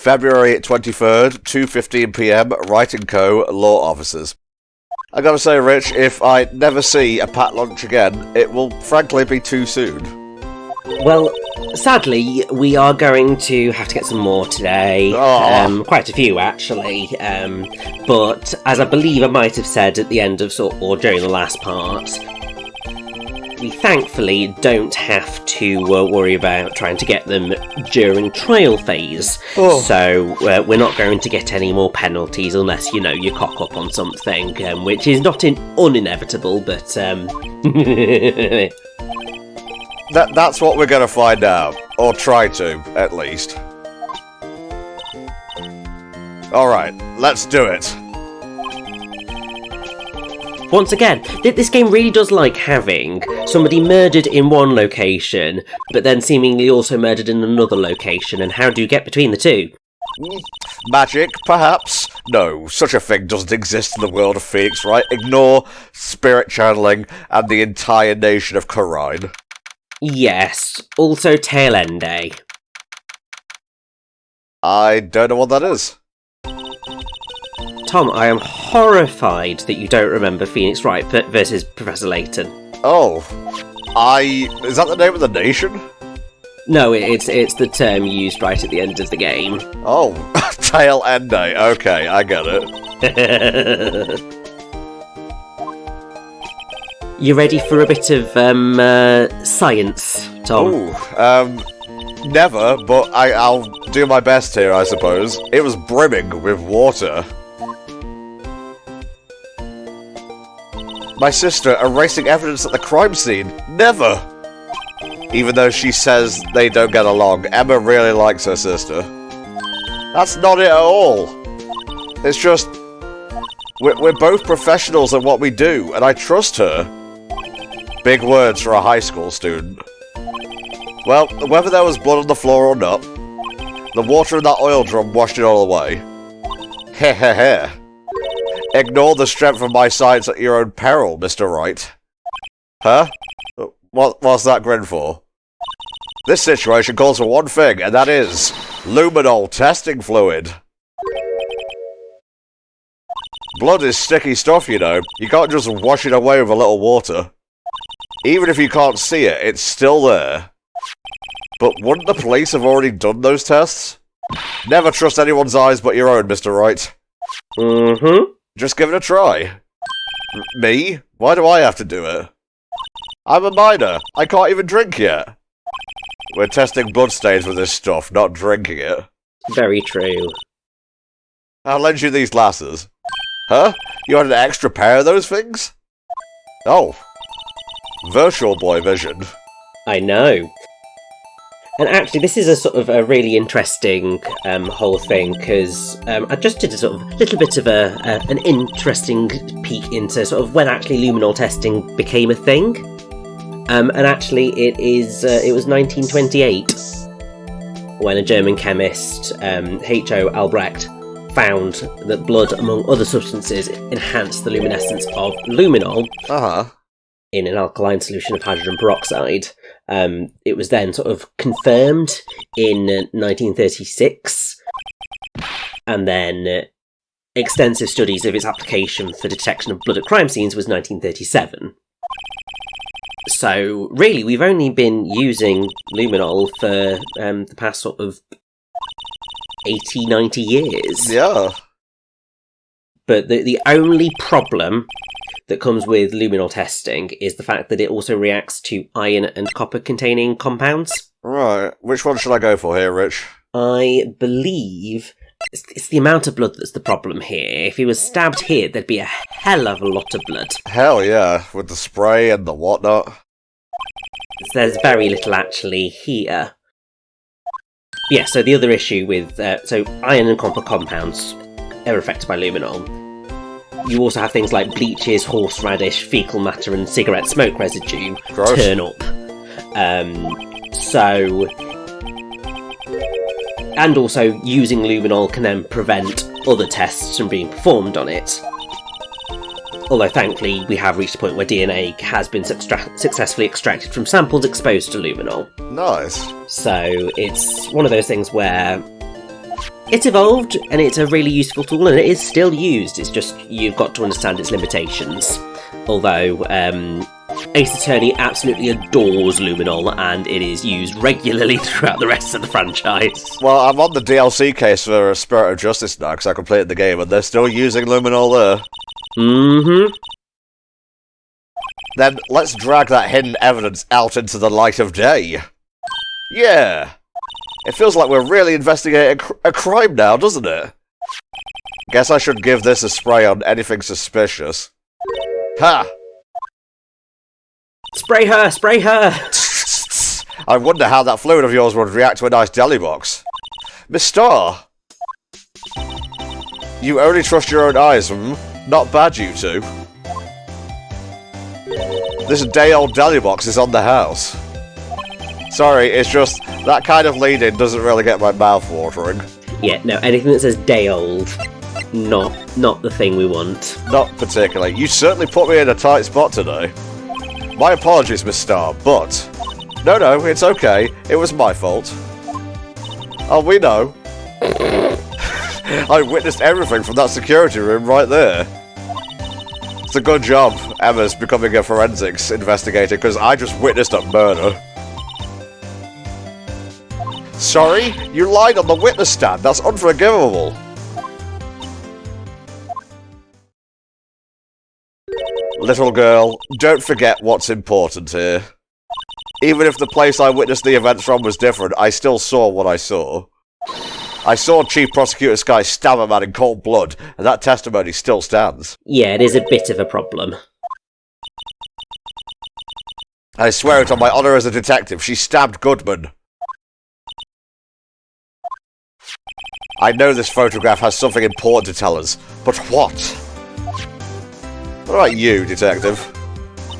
February 23rd, 2:15 PM, Wright & Co., Law Officers. I gotta say, Rich, if I never see a packed lunch again, it will frankly be too soon. Well, sadly, we are going to have to get some more today. Quite a few, actually. But, as I believe I might have said at the end of, or during the last part, we thankfully don't have to worry about trying to get them during trial phase. So we're not going to get any more penalties unless, you cock up on something, which is not uninevitable, but... That's what we're going to find out. Or try to, at least. Alright, let's do it. Once again, this game really does like having somebody murdered in one location, but then seemingly also murdered in another location, and how do you get between the two? Magic, perhaps? No, such a thing doesn't exist in the world of Phoenix, right? Ignore spirit channeling and the entire nation of Karine. Yes, also Tail End Day. I don't know what that is. Tom, I am horrified that you don't remember Phoenix Wright versus Professor Layton. Oh, is that the name of the nation? No, it's the term used right at the end of the game. Oh, Tail End Day. Okay, I get it. You ready for a bit of science, Tom? Never, but I'll do my best here, I suppose. It was brimming with water. My sister erasing evidence at the crime scene. Never! Even though she says they don't get along, Emma really likes her sister. That's not it at all. It's just... We're both professionals at what we do, and I trust her. Big words for a high school student. Well, whether there was blood on the floor or not, the water in that oil drum washed it all away. Heh heh heh. Ignore the strength of my science at your own peril, Mr. Wright. Huh? What's that grin for? This situation calls for one thing, and that is... luminol testing fluid. Blood is sticky stuff, you know. You can't just wash it away with a little water. Even if you can't see it, it's still there. But wouldn't the police have already done those tests? Never trust anyone's eyes but your own, Mr. Wright. Mm-hmm. Just give it a try. Me? Why do I have to do it? I'm a minor. I can't even drink yet. We're testing bloodstains with this stuff, not drinking it. Very true. I'll lend you these glasses. Huh? You had an extra pair of those things? Oh. Virtual boy vision. I know. And actually, this is a sort of a really interesting whole thing, because I just did a sort of little bit of an interesting peek into sort of when actually luminol testing became a thing. And actually, it was 1928 when a German chemist, H.O. Albrecht, found that blood, among other substances, enhanced the luminescence of luminol. In an alkaline solution of hydrogen peroxide. It was then sort of confirmed in 1936, and then extensive studies of its application for detection of blood at crime scenes was 1937. So, really, we've only been using luminol for the past sort of 80, 90 years. Yeah. But the only problem that comes with luminol testing is the fact that it also reacts to iron and copper containing compounds. Right. Which one should I go for here, Rich? I believe it's the amount of blood that's the problem here. If he was stabbed here, there'd be a hell of a lot of blood. Hell yeah, with the spray and the whatnot. There's very little actually here. Yeah, so the other issue with... so iron and copper compounds are affected by luminol. You also have things like bleaches, horseradish, fecal matter, and cigarette smoke residue turn up. And also, using luminol can then prevent other tests from being performed on it. Although, thankfully, we have reached a point where DNA has been successfully extracted from samples exposed to luminol. Nice. So, it's one of those things where It's evolved, and it's a really useful tool, and it is still used. It's just, you've got to understand its limitations. Although, Ace Attorney absolutely adores Luminol, and it is used regularly throughout the rest of the franchise. Well, I'm on the DLC case for Spirit of Justice now, because I completed the game, and they're still using Luminol there. Mm-hmm. Then, let's drag that hidden evidence out into the light of day. Yeah! It feels like we're really investigating a crime now, doesn't it? Guess I should give this a spray on anything suspicious. Ha! Spray her! Spray her! I wonder how that fluid of yours would react to a nice deli box. Miss Star! You only trust your own eyes, Not bad, you two. This day-old deli box is on the house. Sorry, it's just, that kind of lead-in doesn't really get my mouth watering. Yeah, no, anything that says day old, not the thing we want. Not particularly. You certainly put me in a tight spot today. My apologies, Miss Star, but... No, it's okay. It was my fault. Oh, we know. I witnessed everything from that security room right there. It's a good job Emma's becoming a forensics investigator, because I just witnessed a murder. Sorry? You lied on the witness stand. That's unforgivable. Little girl, don't forget what's important here. Even if the place I witnessed the events from was different, I still saw what I saw. I saw Chief Prosecutor Sky stab a man in cold blood, and that testimony still stands. Yeah, it is a bit of a problem. I swear it on my honor as a detective, she stabbed Goodman. I know this photograph has something important to tell us, but what? What about you, detective?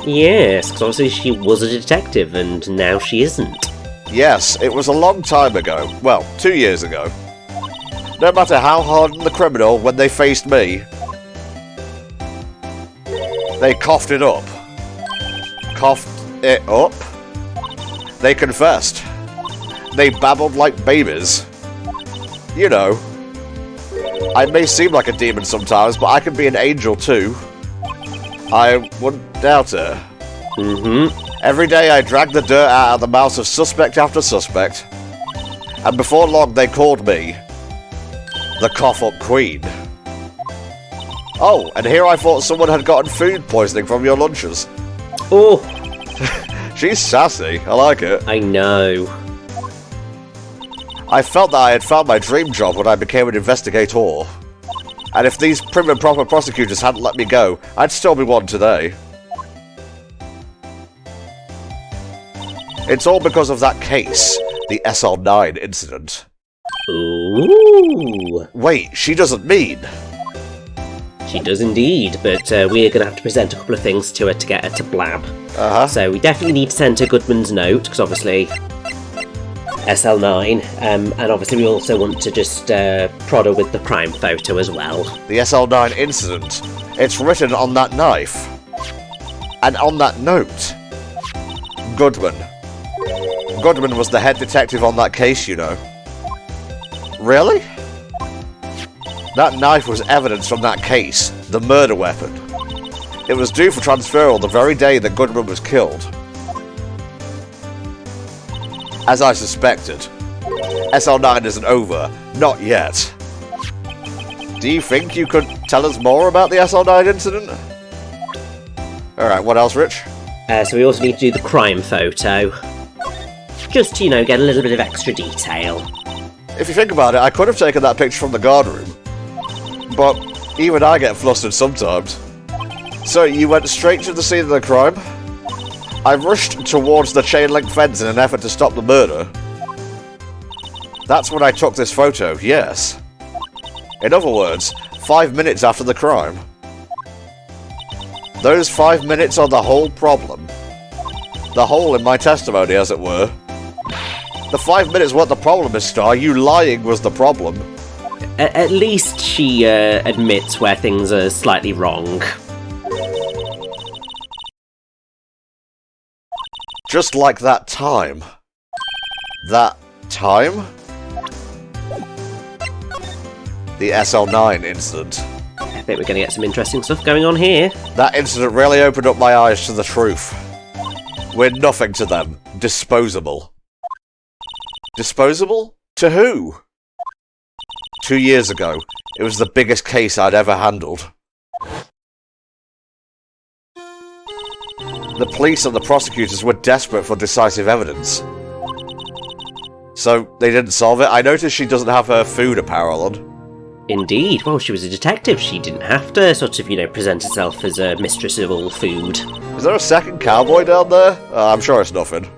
Yes, because obviously she was a detective, and now she isn't. Yes, it was a long time ago. Well, 2 years ago. No matter how hardened the criminal, when they faced me, they coughed it up. Coughed it up? They confessed. They babbled like babies. You know, I may seem like a demon sometimes, but I can be an angel too. I wouldn't doubt it. Mm-hmm. Every day I dragged the dirt out of the mouths of suspect after suspect. And before long they called me the Cough-Up Queen. Oh, and here I thought someone had gotten food poisoning from your lunches. Oh! She's sassy, I like it. I know. I felt that I had found my dream job when I became an investigator. And if these prim and proper prosecutors hadn't let me go, I'd still be one today. It's all because of that case, the SL9 incident. Ooh. Wait, she doesn't mean... She does indeed, but we're going to have to present a couple of things to her to get her to blab. Uh-huh. So we definitely need to send her Goodman's note, because obviously... SL9, and obviously we also want to just prod her with the crime photo as well. The SL9 incident. It's written on that knife. And on that note. Goodman. Goodman was the head detective on that case, you know. Really? That knife was evidence from that case, the murder weapon. It was due for transferal the very day that Goodman was killed. As I suspected, SL9 isn't over. Not yet. Do you think you could tell us more about the SL9 incident? Alright, what else, Rich? So we also need to do the crime photo. Just to, get a little bit of extra detail. If you think about it, I could have taken that picture from the guard room. But even I get flustered sometimes. So you went straight to the scene of the crime? I rushed towards the chain-link fence in an effort to stop the murder. That's when I took this photo, yes. In other words, 5 minutes after the crime. Those 5 minutes are the whole problem. The hole in my testimony, as it were. The 5 minutes weren't the problem, Miss Star. You lying was the problem. At least she admits where things are slightly wrong. Just like that time. That time? the SL9 incident. I think we're going to get some interesting stuff going on here. That incident really opened up my eyes to the truth. We're nothing to them. Disposable. Disposable? To who? 2 years ago, it was the biggest case I'd ever handled. The police and the prosecutors were desperate for decisive evidence. So, they didn't solve it. I noticed she doesn't have her food apparel on. Indeed. Well, she was a detective. She didn't have to sort of, present herself as a mistress of all food. Is there a second cowboy down there? I'm sure it's nothing.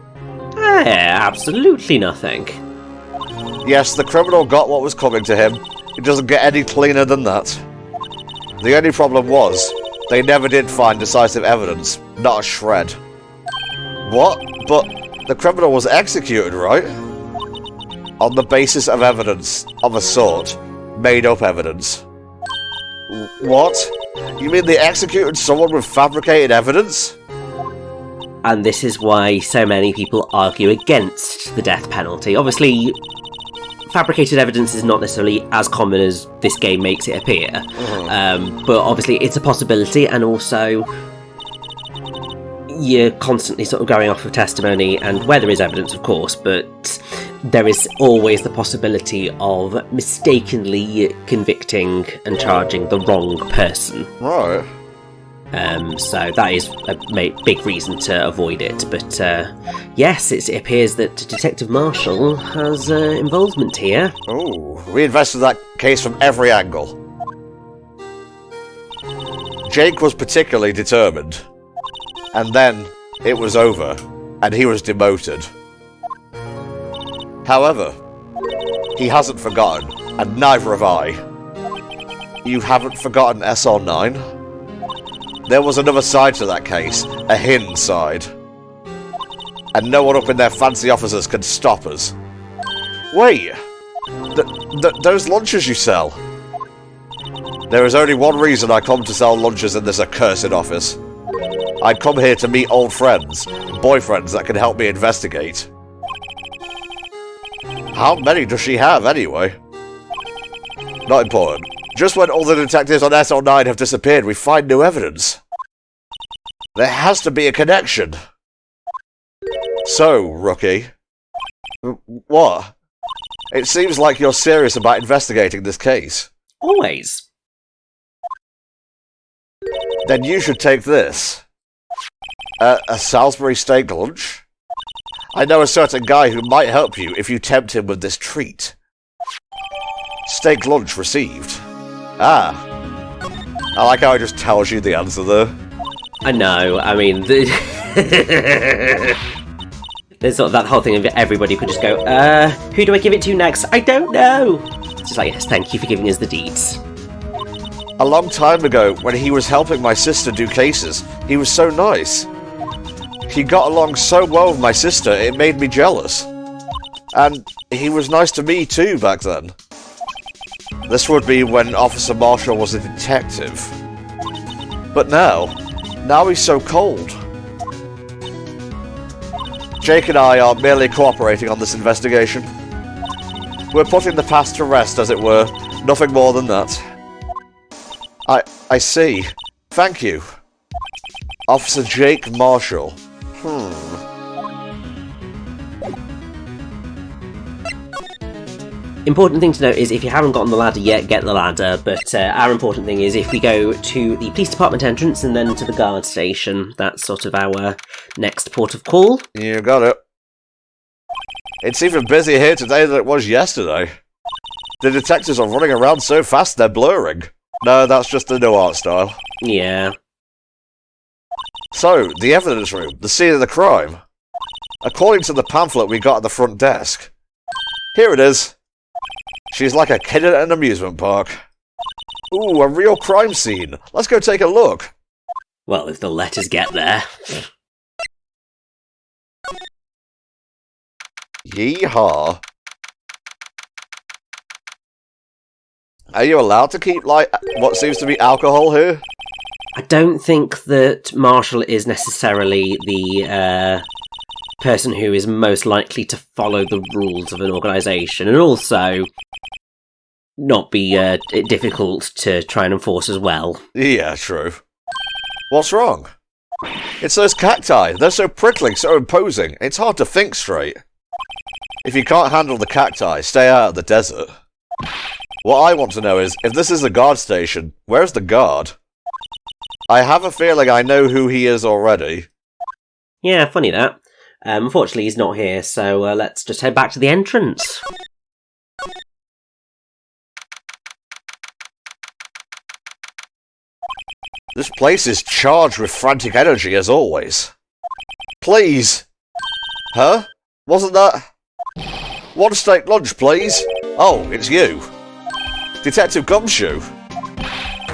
Absolutely nothing. Yes, the criminal got what was coming to him. It doesn't get any cleaner than that. The only problem was, they never did find decisive evidence. Not a shred. What? But the criminal was executed, right? On the basis of evidence of a sort. Made up evidence. What? You mean they executed someone with fabricated evidence? And this is why so many people argue against the death penalty. Obviously, fabricated evidence is not necessarily as common as this game makes it appear. But obviously it's a possibility, and also you're constantly sort of going off of testimony, and where there is evidence, of course, but there is always the possibility of mistakenly convicting and charging the wrong person. Right. So that is a big reason to avoid it. But yes, it appears that Detective Marshall has involvement here. Oh, we invested that case from every angle. Jake was particularly determined. And then, it was over, and he was demoted. However, he hasn't forgotten, and neither have I. You haven't forgotten SR9? There was another side to that case, a hidden side. And no one up in their fancy offices can stop us. Wait! Those lunches you sell? There is only one reason I come to sell lunches in this accursed office. I come here to meet old friends, boyfriends that can help me investigate. How many does she have, anyway? Not important. Just when all the detectives on SL9 have disappeared, we find new evidence. There has to be a connection. So, Rookie. What? It seems like you're serious about investigating this case. Always. Then you should take this. A Salisbury steak lunch? I know a certain guy who might help you if you tempt him with this treat. Steak lunch received. Ah. I like how it just tells you the answer there. I know, I mean... There's sort of that whole thing of everybody could just go, who do I give it to next? I don't know! It's just like, yes, thank you for giving us the deeds. A long time ago, when he was helping my sister do cases, he was so nice. He got along so well with my sister, it made me jealous. And he was nice to me too back then. This would be when Officer Marshall was a detective. But now he's so cold. Jake and I are merely cooperating on this investigation. We're putting the past to rest, as it were, nothing more than that. I see. Thank you. Officer Jake Marshall. Important thing to note is if you haven't gotten the ladder yet, get the ladder, but our important thing is if we go to the police department entrance and then to the guard station, that's sort of our next port of call. You got it. It's even busier here today than it was yesterday. The detectives are running around so fast they're blurring. No, that's just the new art style. Yeah. So, the evidence room, the scene of the crime. According to the pamphlet we got at the front desk. Here it is. She's like a kid at an amusement park. Ooh, a real crime scene. Let's go take a look. Well, if the letters get there. Yeehaw. Are you allowed to keep, like, what seems to be alcohol here? I don't think that Marshall is necessarily the person who is most likely to follow the rules of an organisation. And also, not be difficult to try and enforce as well. Yeah, true. What's wrong? It's those cacti. They're so prickling, so imposing. It's hard to think straight. If you can't handle the cacti, stay out of the desert. What I want to know is, if this is a guard station, where's the guard? I have a feeling I know who he is already. Yeah, funny that. Unfortunately, he's not here, so let's just head back to the entrance. This place is charged with frantic energy, as always. Please! Huh? Wasn't that... One steak lunch, please! Oh, it's you. Detective Gumshoe.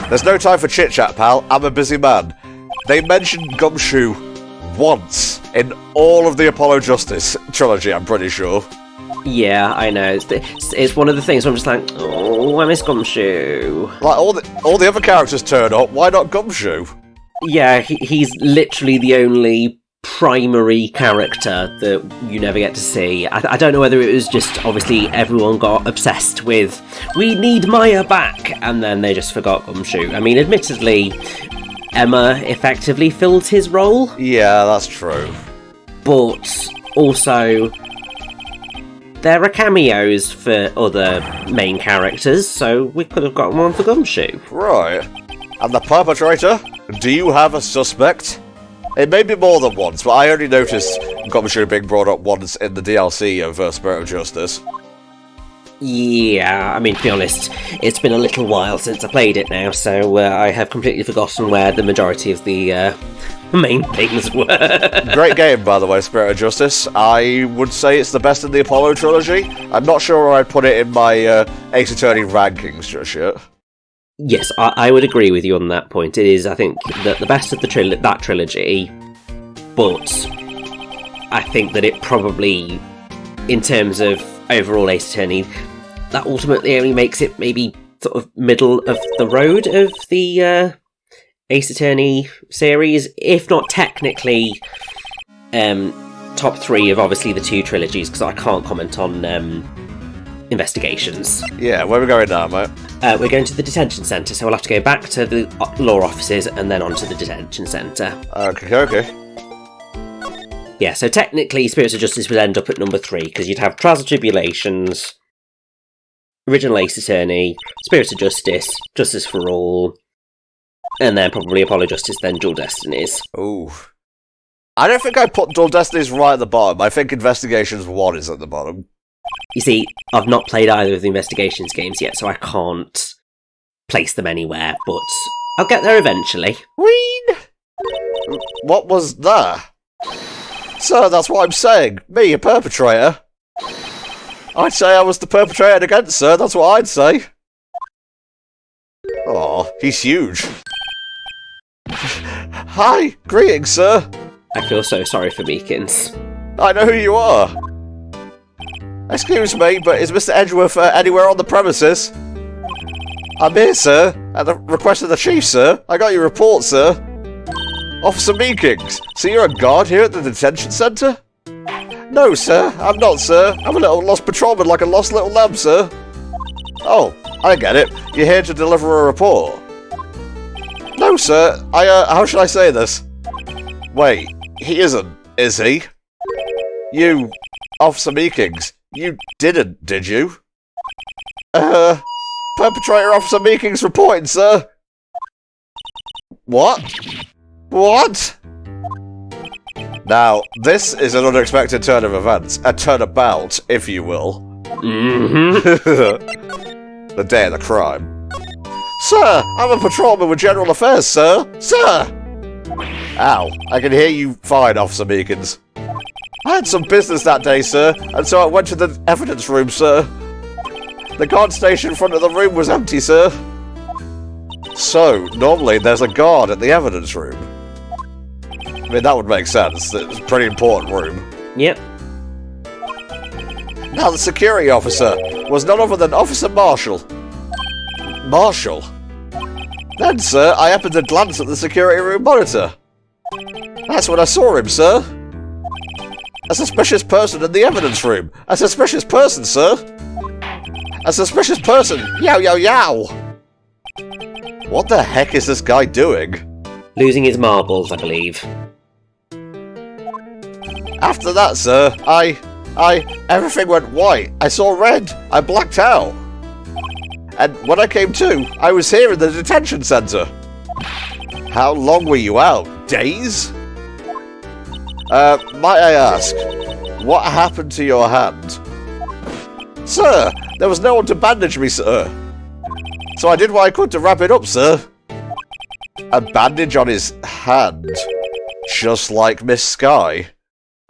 There's no time for chit-chat, pal. I'm a busy man. They mentioned Gumshoe once in all of the Apollo Justice trilogy, I'm pretty sure. Yeah, I know. It's one of the things where I'm just like, oh, I miss Gumshoe. Like, all the other characters turn up, why not Gumshoe? Yeah, he's literally the only primary character that you never get to see. I don't know whether it was just, obviously, everyone got obsessed with, we need Maya back, and then they just forgot Gumshoe. I mean, admittedly, Emma effectively filled his role. Yeah, that's true. But also, there are cameos for other main characters, so we could have gotten one for Gumshoe. Right. And the perpetrator? Do you have a suspect? It may be more than once, but I only noticed Gumshoe being brought up once in the DLC of Spirit of Justice. Yeah, I mean, to be honest, it's been a little while since I played it now, so I have completely forgotten where the majority of the main things were. Great game, by the way, Spirit of Justice. I would say it's the best in the Apollo trilogy. I'm not sure where I'd put it in my Ace Attorney rankings just yet. Yes, I would agree with you on that point. It is, I think, the best of that trilogy, but I think that it probably, in terms of overall Ace Attorney, that ultimately only makes it maybe sort of middle of the road of the Ace Attorney series, if not technically top 3 of obviously the 2 trilogies, because I can't comment on investigations. Yeah, where are we going now, mate? We're going to the detention centre, so we'll have to go back to the law offices and then on to the detention centre. Okay. Yeah, so technically Spirits of Justice would end up at number 3, because you'd have Trials and Tribulations, Original Ace Attorney, Spirits of Justice, Justice for All, and then probably Apollo Justice, then Dual Destinies. Ooh. I don't think I put Dual Destinies right at the bottom. I think Investigations 1 is at the bottom. You see, I've not played either of the Investigations games yet, so I can't place them anywhere, but I'll get there eventually. Ween! What was that? Sir, that's what I'm saying. Me, a perpetrator. I'd say I was the perpetrator against, sir. That's what I'd say. Aw, he's huge. Hi, greetings, sir. I feel so sorry for Meekins. I know who you are. Excuse me, but is Mr. Edgeworth anywhere on the premises? I'm here, sir, at the request of the chief, sir. I got your report, sir. Officer Meekins, so you're a guard here at the detention centre? No, sir, I'm not, sir. I'm a little lost patrolman like a lost little lamb, sir. Oh, I get it. You're here to deliver a report. No, sir. How should I say this? Wait, he isn't, is he? You, Officer Meekins, you didn't, did you? Perpetrator Officer Meekins reporting, sir. What? What? Now, this is an unexpected turn of events. A turnabout, if you will. Mm-hmm. The day of the crime. Sir, I'm a patrolman with General Affairs, sir. Sir! Ow, I can hear you fine, Officer Meekins. I had some business that day, sir, and so I went to the evidence room, sir. The guard station in front of the room was empty, sir. So, normally there's a guard at the evidence room. I mean, that would make sense. It's a pretty important room. Yep. Now, the security officer was none other than Officer Marshall. Marshall? Then, sir, I happened to glance at the security room monitor. That's when I saw him, sir. A suspicious person in the evidence room. A suspicious person, sir. A suspicious person! Yow, yow, yow! What the heck is this guy doing? Losing his marbles, I believe. After that, sir, everything went white. I saw red. I blacked out. And when I came to, I was here in the detention center. How long were you out? Days? Might I ask, what happened to your hand? Sir, there was no one to bandage me, sir. So I did what I could to wrap it up, sir. A bandage on his hand. Just like Miss Sky.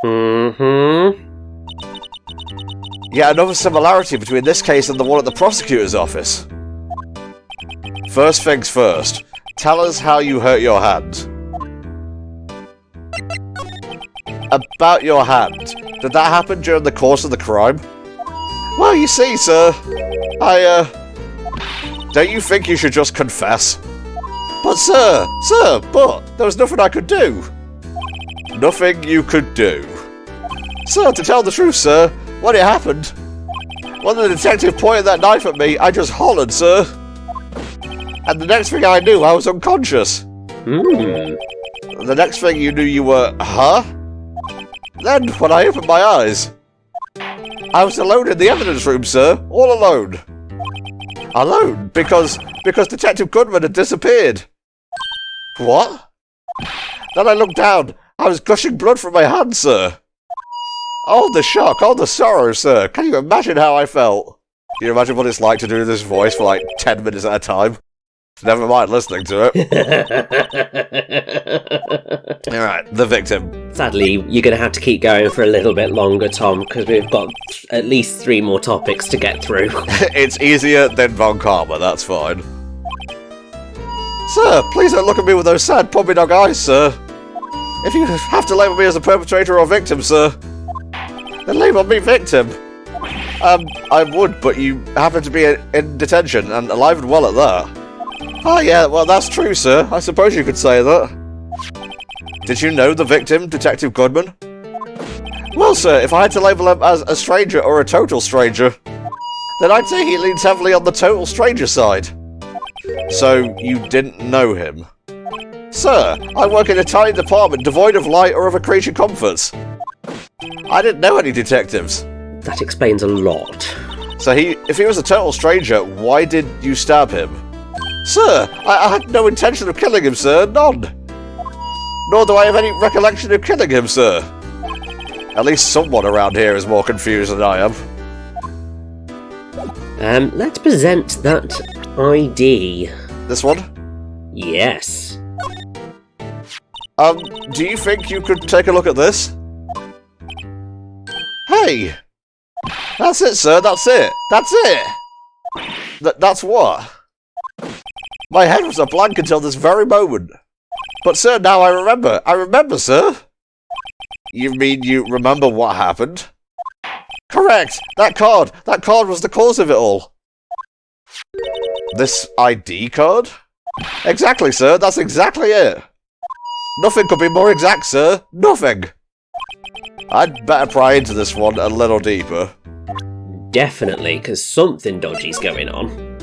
Mm-hmm. Yet another similarity between this case and the one at the prosecutor's office. First things first, tell us how you hurt your hand. About your hand, did that happen during the course of the crime? Well, you see, sir, don't you think you should just confess? But sir, there was nothing I could do. Nothing you could do. Sir, to tell the truth, sir, when it happened, when the detective pointed that knife at me, I just hollered, sir. And the next thing I knew, I was unconscious. The next thing you knew, you were, huh? Then, when I opened my eyes, I was alone in the evidence room, sir. All alone. Alone? Because Detective Goodman had disappeared. What? Then I looked down. I was gushing blood from my hand, sir. Oh, the shock. Oh, the sorrow, sir. Can you imagine how I felt? Can you imagine what it's like to do this voice for like 10 minutes at a time? Never mind listening to it. Alright, the victim. Sadly, you're going to have to keep going for a little bit longer, Tom, because we've got at least 3 more topics to get through. It's easier than Von Karma, that's fine. Sir, please don't look at me with those sad puppy dog eyes, sir. If you have to label me as a perpetrator or victim, sir, then label me victim. I would, but you happen to be in detention, and alive and well at that. Oh yeah, well that's true, sir. I suppose you could say that. Did you know the victim, Detective Goodman? Well, sir, if I had to label him as a stranger or a total stranger, then I'd say he leans heavily on the total stranger side. So, you didn't know him? Sir, I work in a tiny department devoid of light or other creature comforts. I didn't know any detectives. That explains a lot. So if he was a total stranger, why did you stab him? Sir, I had no intention of killing him, sir, none. Nor do I have any recollection of killing him, sir. At least someone around here is more confused than I am. Let's present that ID. This one? Yes. Do you think you could take a look at this? Hey! That's it, sir, that's it! That's it! That's what? My head was a blank until this very moment. But sir, now I remember. I remember, sir. You mean you remember what happened? Correct! That card was the cause of it all. This ID card? Exactly, sir, that's exactly it. Nothing could be more exact, sir. Nothing. I'd better pry into this one a little deeper. Definitely, because something dodgy's going on.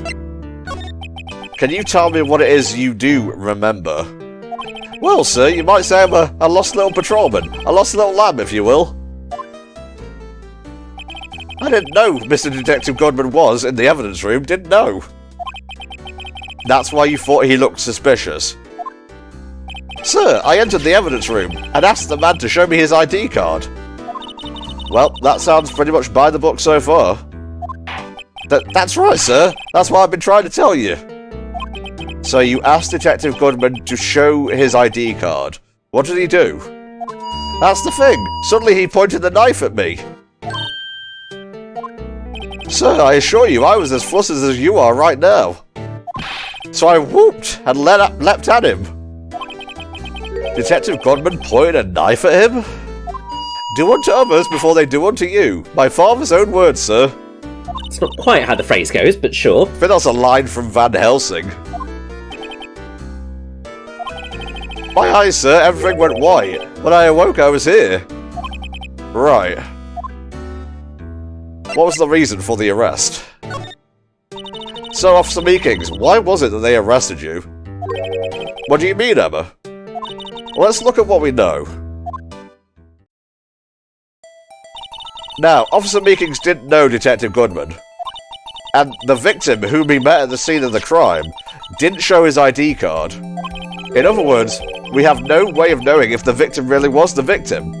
Can you tell me what it is you do remember? Well, sir, you might say I'm a lost little patrolman. A lost little lamb, if you will. I didn't know Mr. Detective Goodman was in the evidence room. Didn't know. That's why you thought he looked suspicious. Sir, I entered the evidence room and asked the man to show me his ID card. Well, that sounds pretty much by the book so far. That's right, sir. That's what I've been trying to tell you. So you asked Detective Goodman to show his ID card. What did he do? That's the thing. Suddenly he pointed the knife at me. Sir, I assure you, I was as flustered as you are right now. So I whooped and leapt at him. Detective Goodman pointed a knife at him? Do unto others before they do unto you. My father's own words, sir. It's not quite how the phrase goes, but sure. I think that's a line from Van Helsing. My eyes, sir, everything went white. When I awoke, I was here. Right. What was the reason for the arrest? So, Officer Meekings, why was it that they arrested you? What do you mean, Emma? Well, let's look at what we know. Now, Officer Meekings didn't know Detective Goodman. And the victim, whom he met at the scene of the crime, didn't show his ID card. In other words, we have no way of knowing if the victim really was the victim.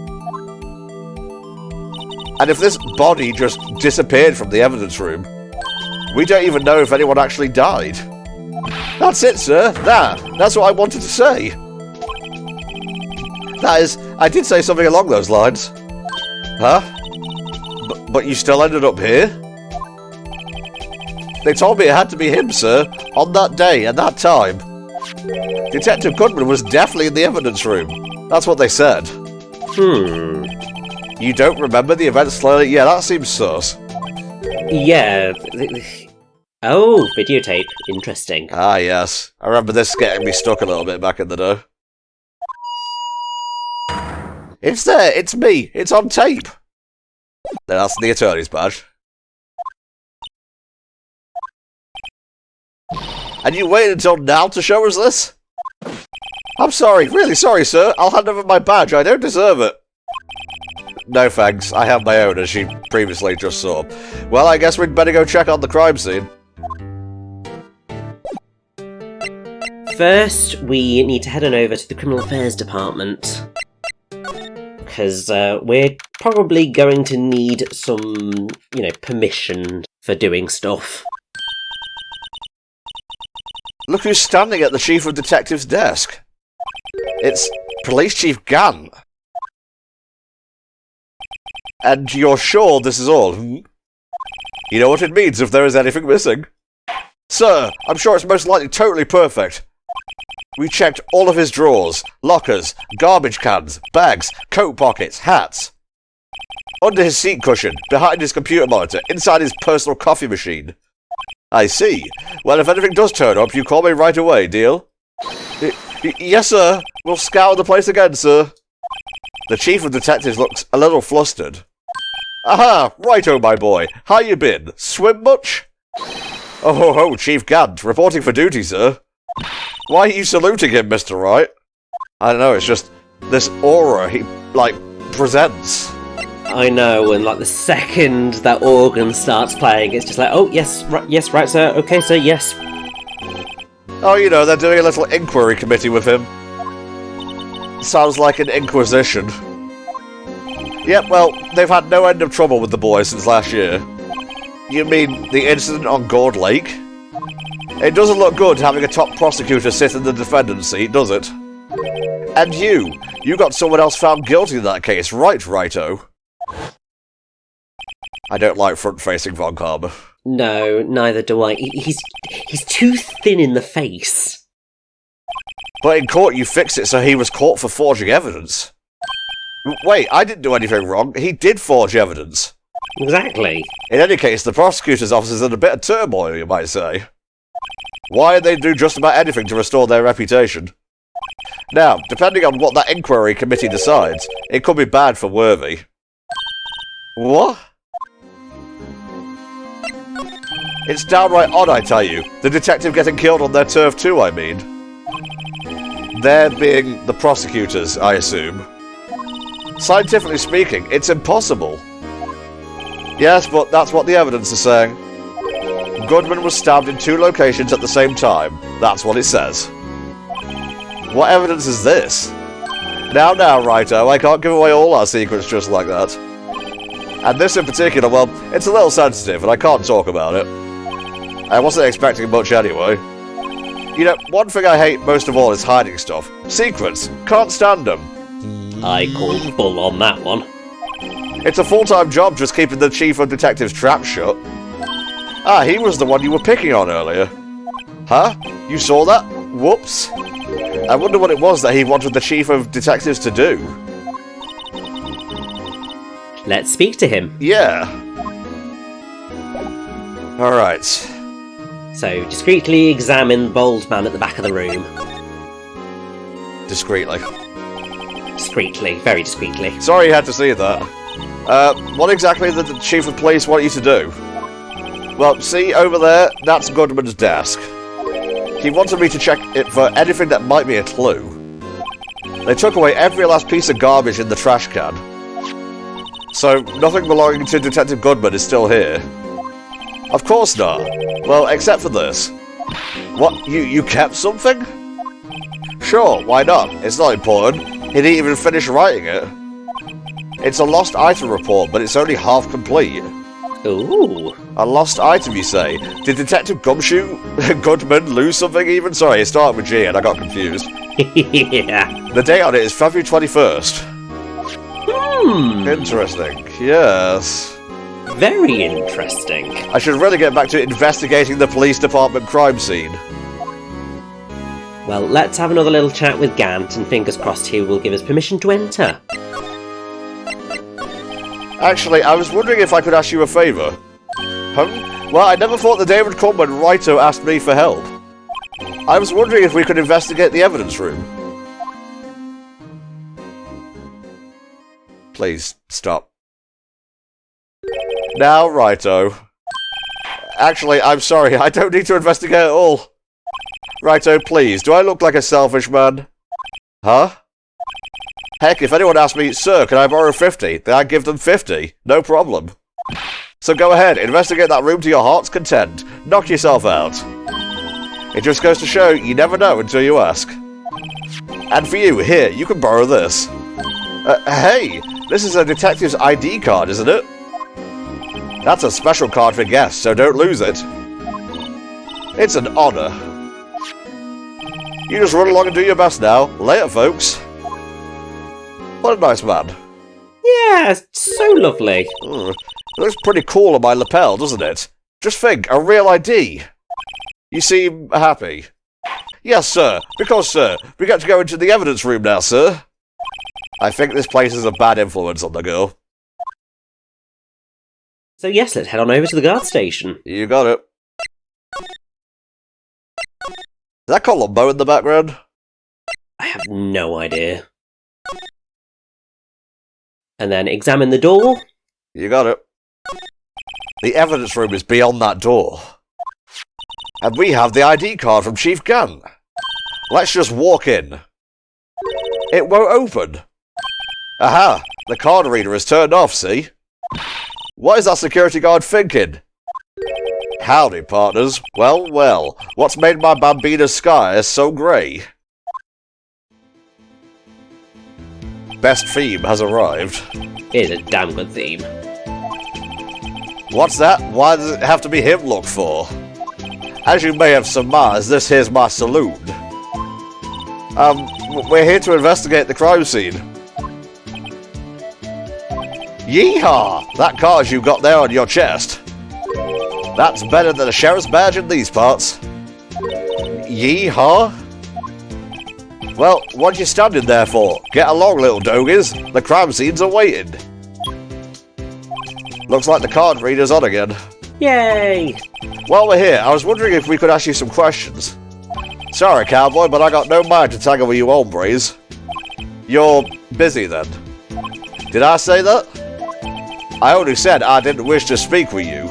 And if this body just disappeared from the evidence room, we don't even know if anyone actually died. That's it, sir. That's what I wanted to say. That is, I did say something along those lines. Huh? But you still ended up here? They told me it had to be him, sir, on that day and that time. Detective Goodman was definitely in the evidence room. That's what they said. You don't remember the events clearly? Yeah, that seems sus. Yeah. Oh, videotape. Interesting. Ah, yes. I remember this getting me stuck a little bit back in the day. It's there! It's me! It's on tape! That's the attorney's badge. And you waited until now to show us this? I'm sorry, really sorry, sir. I'll hand over my badge. I don't deserve it. No thanks, I have my own, as she previously just saw. Well, I guess we'd better go check on the crime scene. First, we need to head on over to the Criminal Affairs Department. Because we're probably going to need some, permission for doing stuff. Look who's standing at the Chief of Detectives' desk. It's Police Chief Gann. And you're sure this is all? You know what it means if there is anything missing? Sir, I'm sure it's most likely totally perfect. We checked all of his drawers, lockers, garbage cans, bags, coat pockets, hats. Under his seat cushion, behind his computer monitor, inside his personal coffee machine. I see. Well, if anything does turn up, you call me right away, deal? Yes, sir. We'll scour the place again, sir. The Chief of Detectives looks a little flustered. Aha! Righto, my boy. How you been? Swim much? Oh ho ho, Chief Gant, reporting for duty, sir. Why are you saluting him, Mr. Wright? I don't know, it's just this aura he, presents. I know, and the second that organ starts playing, it's just like, oh, yes, right, sir, okay, sir, yes. Oh, they're doing a little inquiry committee with him. Sounds like an inquisition. Yep, well, they've had no end of trouble with the boy since last year. You mean the incident on Gourd Lake? It doesn't look good having a top prosecutor sit in the defendant's seat, does it? And you got someone else found guilty in that case, right, Righto? I don't like front-facing Von Karma. No, neither do I. He's too thin in the face. But in court you fixed it so he was caught for forging evidence. Wait, I didn't do anything wrong. He did forge evidence. Exactly. In any case, the prosecutor's office is in a bit of turmoil, you might say. Why they do just about anything to restore their reputation. Now, depending on what that inquiry committee decides, it could be bad for Worthy. What? It's downright odd, I tell you. The detective getting killed on their turf too, I mean. They're being the prosecutors, I assume. Scientifically speaking, it's impossible. Yes, but that's what the evidence is saying. Goodman was stabbed in 2 locations at the same time. That's what it says. What evidence is this? Now, Righto, I can't give away all our secrets just like that. And this in particular, well, it's a little sensitive and I can't talk about it. I wasn't expecting much anyway. One thing I hate most of all is hiding stuff. Secrets. Can't stand them. I call bull on that one. It's a full-time job just keeping the Chief of Detectives' trap shut. Ah, he was the one you were picking on earlier. Huh? You saw that? Whoops. I wonder what it was that he wanted the Chief of Detectives to do. Let's speak to him. Yeah. Alright. So, discreetly examine the bald man at the back of the room. Discreetly. Discreetly, very discreetly. Sorry you had to see that. What exactly did the Chief of Police want you to do? Well, see over there? That's Goodman's desk. He wanted me to check it for anything that might be a clue. They took away every last piece of garbage in the trash can. So, nothing belonging to Detective Goodman is still here. Of course not. Well, except for this. What? You kept something? Sure, why not? It's not important. He didn't even finish writing it. It's a lost item report, but it's only half complete. Ooh. A lost item, you say? Did Detective Goodman lose something even? Sorry, it started with G and I got confused. Yeah. The date on it is February 21st. Interesting. Yes. Very interesting. I should really get back to investigating the police department crime scene. Well, let's have another little chat with Gant, and fingers crossed he will give us permission to enter. Actually, I was wondering if I could ask you a favour. Well, I never thought the day would come when Wright asked me for help. I was wondering if we could investigate the evidence room. Please, stop. Now, Righto. Actually, I'm sorry, I don't need to investigate at all. Righto, please, do I look like a selfish man? Huh? Heck, if anyone asked me, Sir, can I borrow 50? Then I'd give them 50. No problem. So go ahead, investigate that room to your heart's content. Knock yourself out. It just goes to show you never know until you ask. And for you, here, you can borrow this. Hey, this is a detective's ID card, isn't it? That's a special card for guests, so don't lose it. It's an honour. You just run along and do your best now. Later, folks. What a nice man. Yeah, so lovely. It looks pretty cool on my lapel, doesn't it? Just think, a real ID. You seem happy. Yes, sir. Because, sir, we get to go into the evidence room now, sir. I think this place is a bad influence on the girl. So yes, let's head on over to the guard station. You got it. Is that Columbo in the background? I have no idea. And then examine the door. You got it. The evidence room is beyond that door. And we have the ID card from Chief Gunn. Let's just walk in. It won't open. Aha! The card reader is turned off, see? What is that security guard thinking? Howdy, partners. Well, well. What's made my Bambina's sky so grey? Best theme has arrived. It is a damn good theme. What's that? Why does it have to be him looked for? As you may have surmised, this here's my saloon. We're here to investigate the crime scene. Yeehaw! That card you got there on your chest. That's better than a sheriff's badge in these parts. Yeehaw? Well, what you standing there for? Get along, little dogies. The crime scene's awaiting. Looks like the card reader's on again. Yay! While we're here, I was wondering if we could ask you some questions. Sorry, cowboy, but I got no mind to tangle with you hombres. You're busy, then. Did I say that? I only said I didn't wish to speak with you.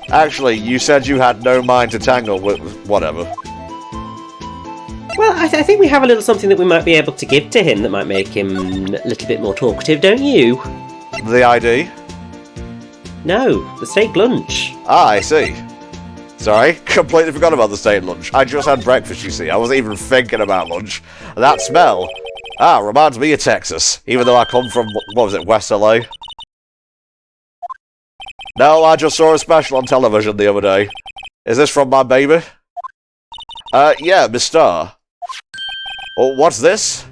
Actually, you said you had no mind to tangle with whatever. Well, I think we have a little something that we might be able to give to him that might make him a little bit more talkative, don't you? The ID? No, the steak lunch. Ah, I see. Sorry, completely forgot about the steak lunch. I just had breakfast, you see. I wasn't even thinking about lunch. That smell. Reminds me of Texas. Even though I come from, what was it, West LA? No, I just saw a special on television the other day. Is this from my baby? Yeah, Miss Star. Oh, what's this?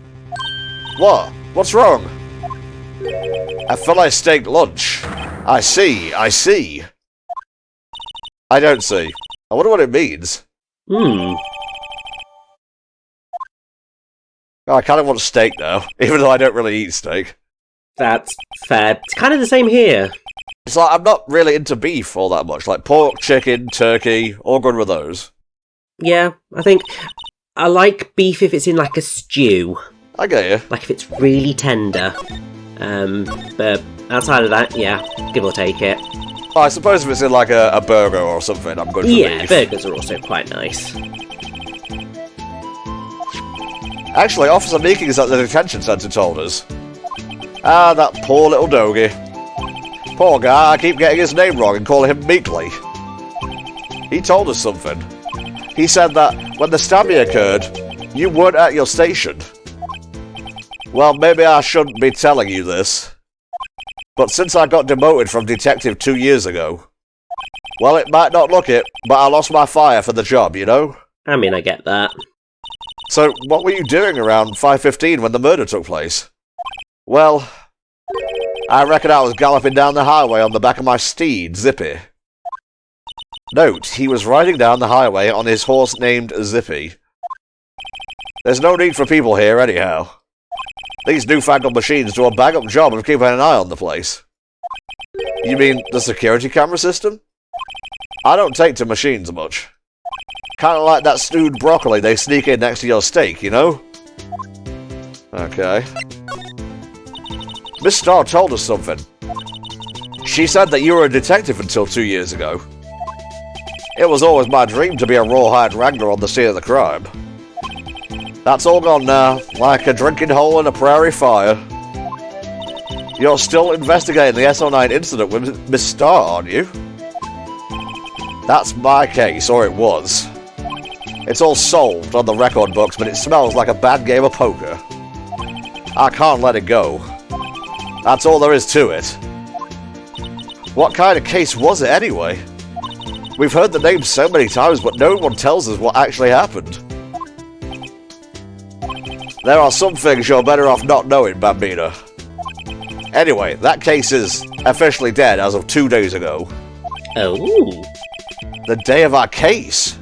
What? What's wrong? A filet steak lunch. I see, I see. I don't see. I wonder what it means. Hmm. Oh, I kind of want steak now, even though I don't really eat steak. That's fair. It's kind of the same here. It's like, I'm not really into beef all that much. Like pork, chicken, turkey, all good with those. Yeah, I think I like beef if it's in like a stew. I get you. Like if it's really tender. But outside of that, yeah, give or take it. I suppose if it's in like a burger or something, I'm good for Yeah, beef. burgers are also quite nice. Actually, Officer Meekings at the detention centre told us. Ah, that poor little doggy. Poor guy, I keep getting his name wrong and calling him Meekly. He told us something. He said that when the stabbing occurred, you weren't at your station. Well, maybe I shouldn't be telling you this. But since I got demoted from detective 2 years ago, well, it might not look it, but I lost my fire for the job, you know? I mean, I get that. So, what were you doing around 5:15 when the murder took place? Well, I reckon I was galloping down the highway on the back of my steed, Zippy. Note, he was riding down the highway on his horse named Zippy. There's no need for people here, anyhow. These newfangled machines do a bang-up job of keeping an eye on the place. You mean the security camera system? I don't take to machines much. Kinda like that stewed broccoli they sneak in next to your steak, you know? Okay. Miss Starr told us something. She said that you were a detective until 2 years ago. It was always my dream to be a rawhide wrangler on the scene of the crime. That's all gone now, like a drinking hole in a prairie fire. You're still investigating the SO9 incident with Miss Starr, aren't you? That's my case, or it was. It's all solved on the record books, but it smells like a bad game of poker. I can't let it go. That's all there is to it. What kind of case was it, anyway? We've heard the name so many times, but no one tells us what actually happened. There are some things you're better off not knowing, Bambina. Anyway, that case is officially dead as of 2 days ago. Oh. The day of our case?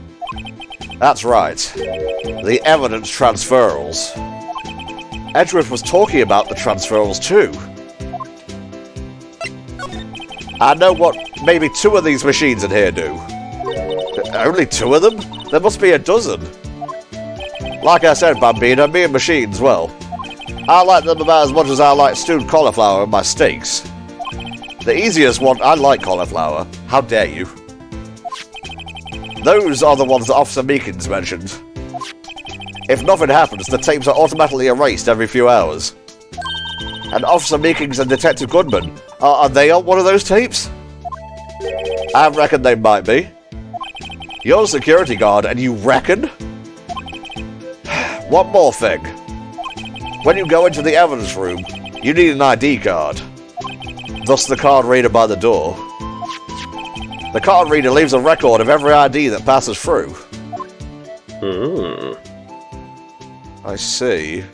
That's right. The evidence transferals. Edgeworth was talking about the transferals too. I know what maybe 2 of these machines in here do. Only 2 of them? There must be a dozen. Like I said, Bambina, me and machines, well, I like them about as much as I like stewed cauliflower in my steaks. The easiest one, I like cauliflower. How dare you? Those are the ones that Officer Meekins mentioned. If nothing happens, the tapes are automatically erased every few hours. And Officer Meekins and Detective Goodman, are they on one of those tapes? I reckon they might be. You're a security guard and you reckon? One more thing. When you go into the evidence room, you need an ID card. Thus the card reader by the door. The card reader leaves a record of every ID that passes through. I see.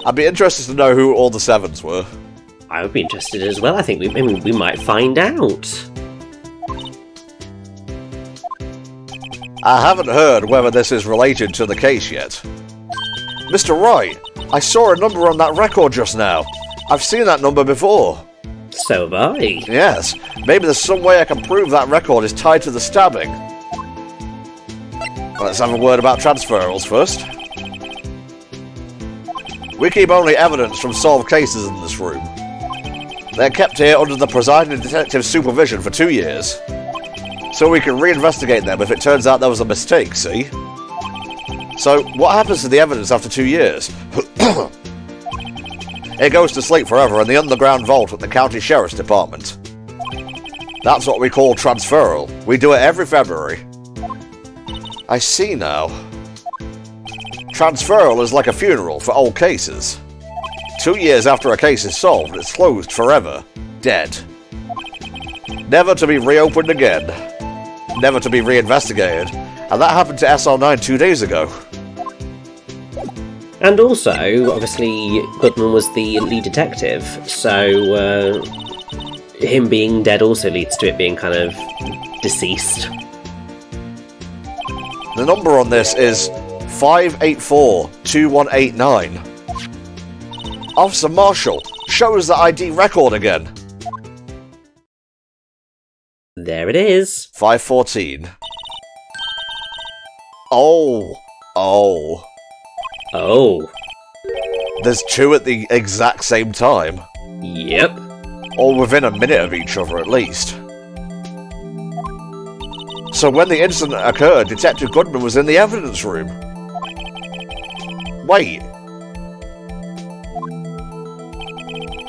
I'd be interested to know who all the 7s were. I would be interested as well. I think we might find out. I haven't heard whether this is related to the case yet. Mr. Wright, I saw a number on that record just now. I've seen that number before. So have I. Yes, maybe there's some way I can prove that record is tied to the stabbing. Let's have a word about transferals first. We keep only evidence from solved cases in this room. They're kept here under the presiding detective's supervision for 2 years. So we can reinvestigate them if it turns out there was a mistake, see? So, what happens to the evidence after 2 years? It goes to sleep forever in the underground vault at the county sheriff's department. That's what we call transferal. We do it every February. I see now. Transferal is like a funeral for old cases. 2 years after a case is solved, it's closed forever. Dead. Never to be reopened again. Never to be reinvestigated. And that happened to SR9 2 days ago. And also, obviously, Goodman was the lead detective, so him being dead also leads to it being kind of deceased. The number on this is 584-2189. Officer Marshall, show us the ID record again. There it is. 514. Oh. Oh. There's 2 at the exact same time. Yep. Or within a minute of each other at least. So when the incident occurred, Detective Goodman was in the evidence room. Wait.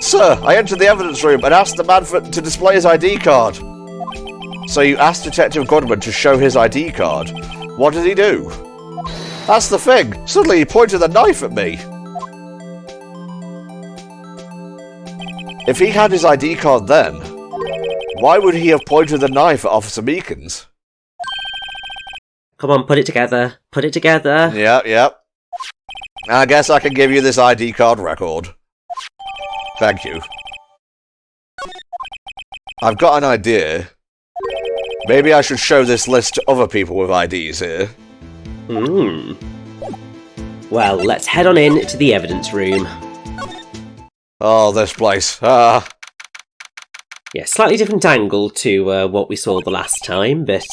Sir, I entered the evidence room and asked the man to display his ID card. So you asked Detective Goodman to show his ID card. What did he do? That's the thing. Suddenly he pointed the knife at me. If he had his ID card then, why would he have pointed the knife at Officer Meekins? Come on, put it together. Put it together. Yep. I guess I can give you this ID card record. Thank you. I've got an idea. Maybe I should show this list to other people with IDs here. Well, let's head on in to the evidence room. Oh, this place. Yeah, slightly different angle to what we saw the last time, but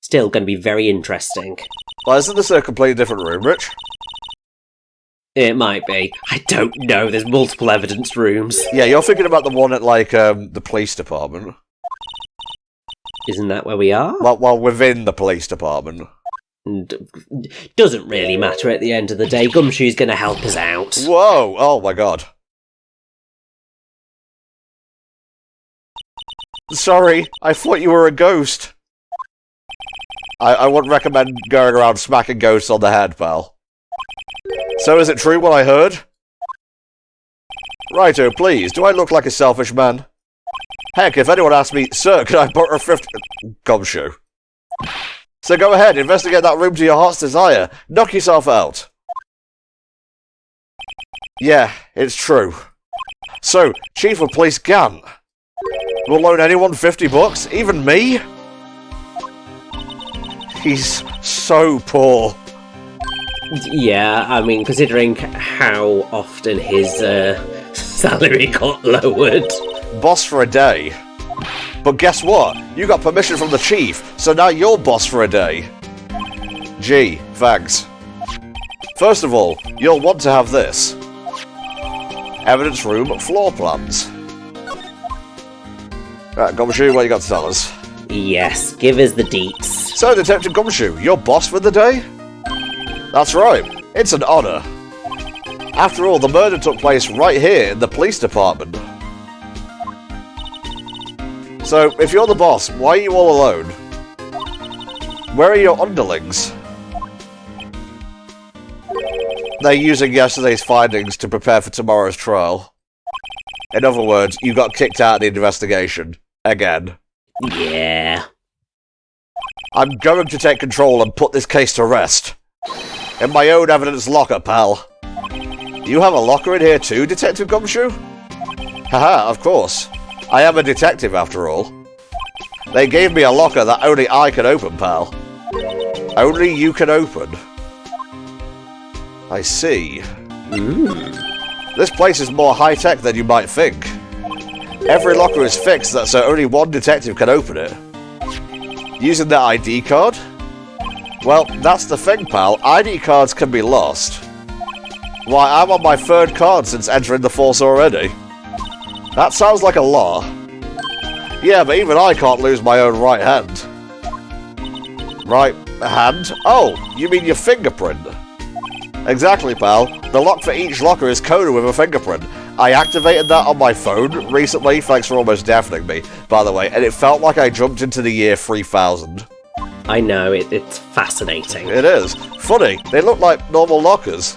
still going to be very interesting. Well, isn't this a completely different room, Rich? It might be. I don't know. There's multiple evidence rooms. Yeah, you're thinking about the one at, like, the police department. Isn't that where we are? Well, within the police department. Doesn't really matter at the end of the day. Gumshoe's going to help us out. Whoa! Oh my god. Sorry, I thought you were a ghost. I wouldn't recommend going around smacking ghosts on the head, pal. So is it true what I heard? Righto, please, do I look like a selfish man? Heck, if anyone asks me, sir, can I borrow 50... Gumshoe. So go ahead, investigate that room to your heart's desire. Knock yourself out. Yeah, it's true. So, Chief of Police Gant will loan anyone $50? Even me? He's so poor. Yeah, I mean, considering how often his salary got lowered. Boss for a day. But guess what? You got permission from the chief, so now you're boss for a day. Gee, thanks. First of all, you'll want to have this. Evidence room floor plans. Right, Gumshoe, what you got to tell us? Yes, give us the deets. So, Detective Gumshoe, you're boss for the day? That's right, it's an honour. After all, the murder took place right here in the police department. So, if you're the boss, why are you all alone? Where are your underlings? They're using yesterday's findings to prepare for tomorrow's trial. In other words, you got kicked out of the investigation. Again. Yeah. I'm going to take control and put this case to rest. In my own evidence locker, pal. You have a locker in here too, Detective Gumshoe? Haha, of course. I am a detective, after all. They gave me a locker that only I can open, pal. Only you can open. I see. This place is more high-tech than you might think. Every locker is fixed so only one detective can open it. Using their ID card? Well, that's the thing, pal. ID cards can be lost. Why, I'm on my third card since entering the force already. That sounds like a law. Yeah, but even I can't lose my own right hand. Right hand? Oh, you mean your fingerprint? Exactly, pal. The lock for each locker is coded with a fingerprint. I activated that on my phone recently, thanks for almost deafening me, by the way, and it felt like I jumped into the year 3000. I know, it's fascinating. It is. Funny, they look like normal lockers.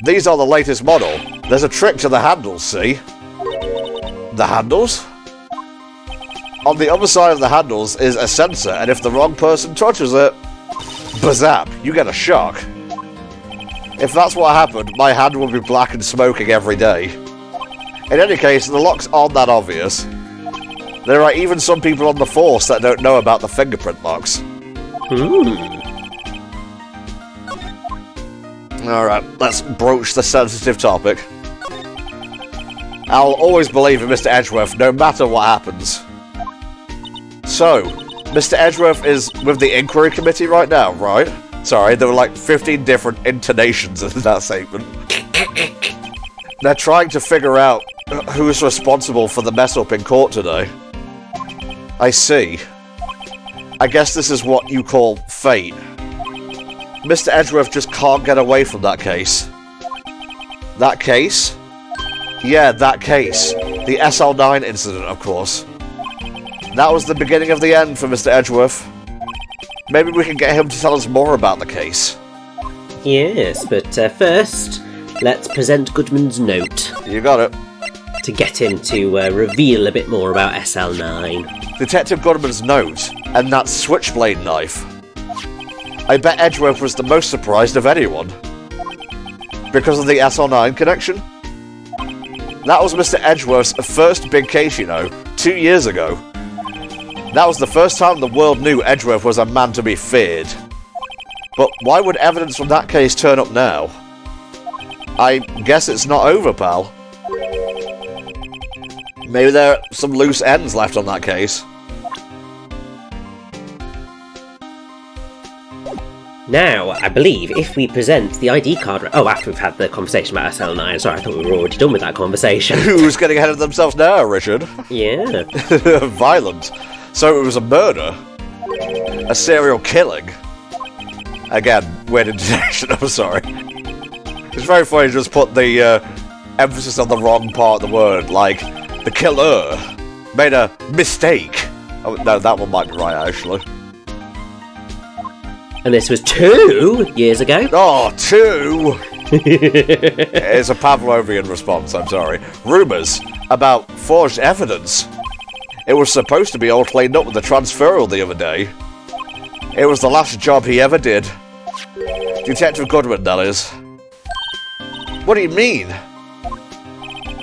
These are the latest model. There's a trick to the handles, see? The handles? On the other side of the handles is a sensor, and if the wrong person touches it, bazap, you get a shock. If that's what happened, my hand will be black and smoking every day. In any case, the locks aren't that obvious. There are even some people on the force that don't know about the fingerprint locks. Alright, let's broach the sensitive topic. I'll always believe in Mr. Edgeworth, no matter what happens. So, Mr. Edgeworth is with the inquiry committee right now, right? Sorry, there were like 15 different intonations in that statement. They're trying to figure out who's responsible for the mess-up in court today. I see. I guess this is what you call fate. Mr. Edgeworth just can't get away from that case. That case? Yeah, that case. The SL9 incident, of course. That was the beginning of the end for Mr. Edgeworth. Maybe we can get him to tell us more about the case. Yes, but first, let's present Goodman's note. You got it. To get him to reveal a bit more about SL9. Detective Goodman's note, and that switchblade knife. I bet Edgeworth was the most surprised of anyone. Because of the SL9 connection? That was Mr. Edgeworth's first big case, you know, 2 years ago. That was the first time the world knew Edgeworth was a man to be feared. But why would evidence from that case turn up now? I guess it's not over, pal. Maybe there are some loose ends left on that case. Now, I believe if we present the ID card... Oh, after we've had the conversation about SL9. Sorry, I thought we were already done with that conversation. Who's getting ahead of themselves now, Richard? Yeah. Violent. So it was a murder. A serial killing. Again, weird intonation, I'm sorry. It's very funny to just put the emphasis on the wrong part of the word, like, the killer made a mistake. Oh, no, that one might be right, actually. And this was 2 years ago. Oh, 2! It's a Pavlovian response, I'm sorry. Rumours about forged evidence. It was supposed to be all cleaned up with the transferal the other day. It was the last job he ever did. Detective Goodman, that is. What do you mean?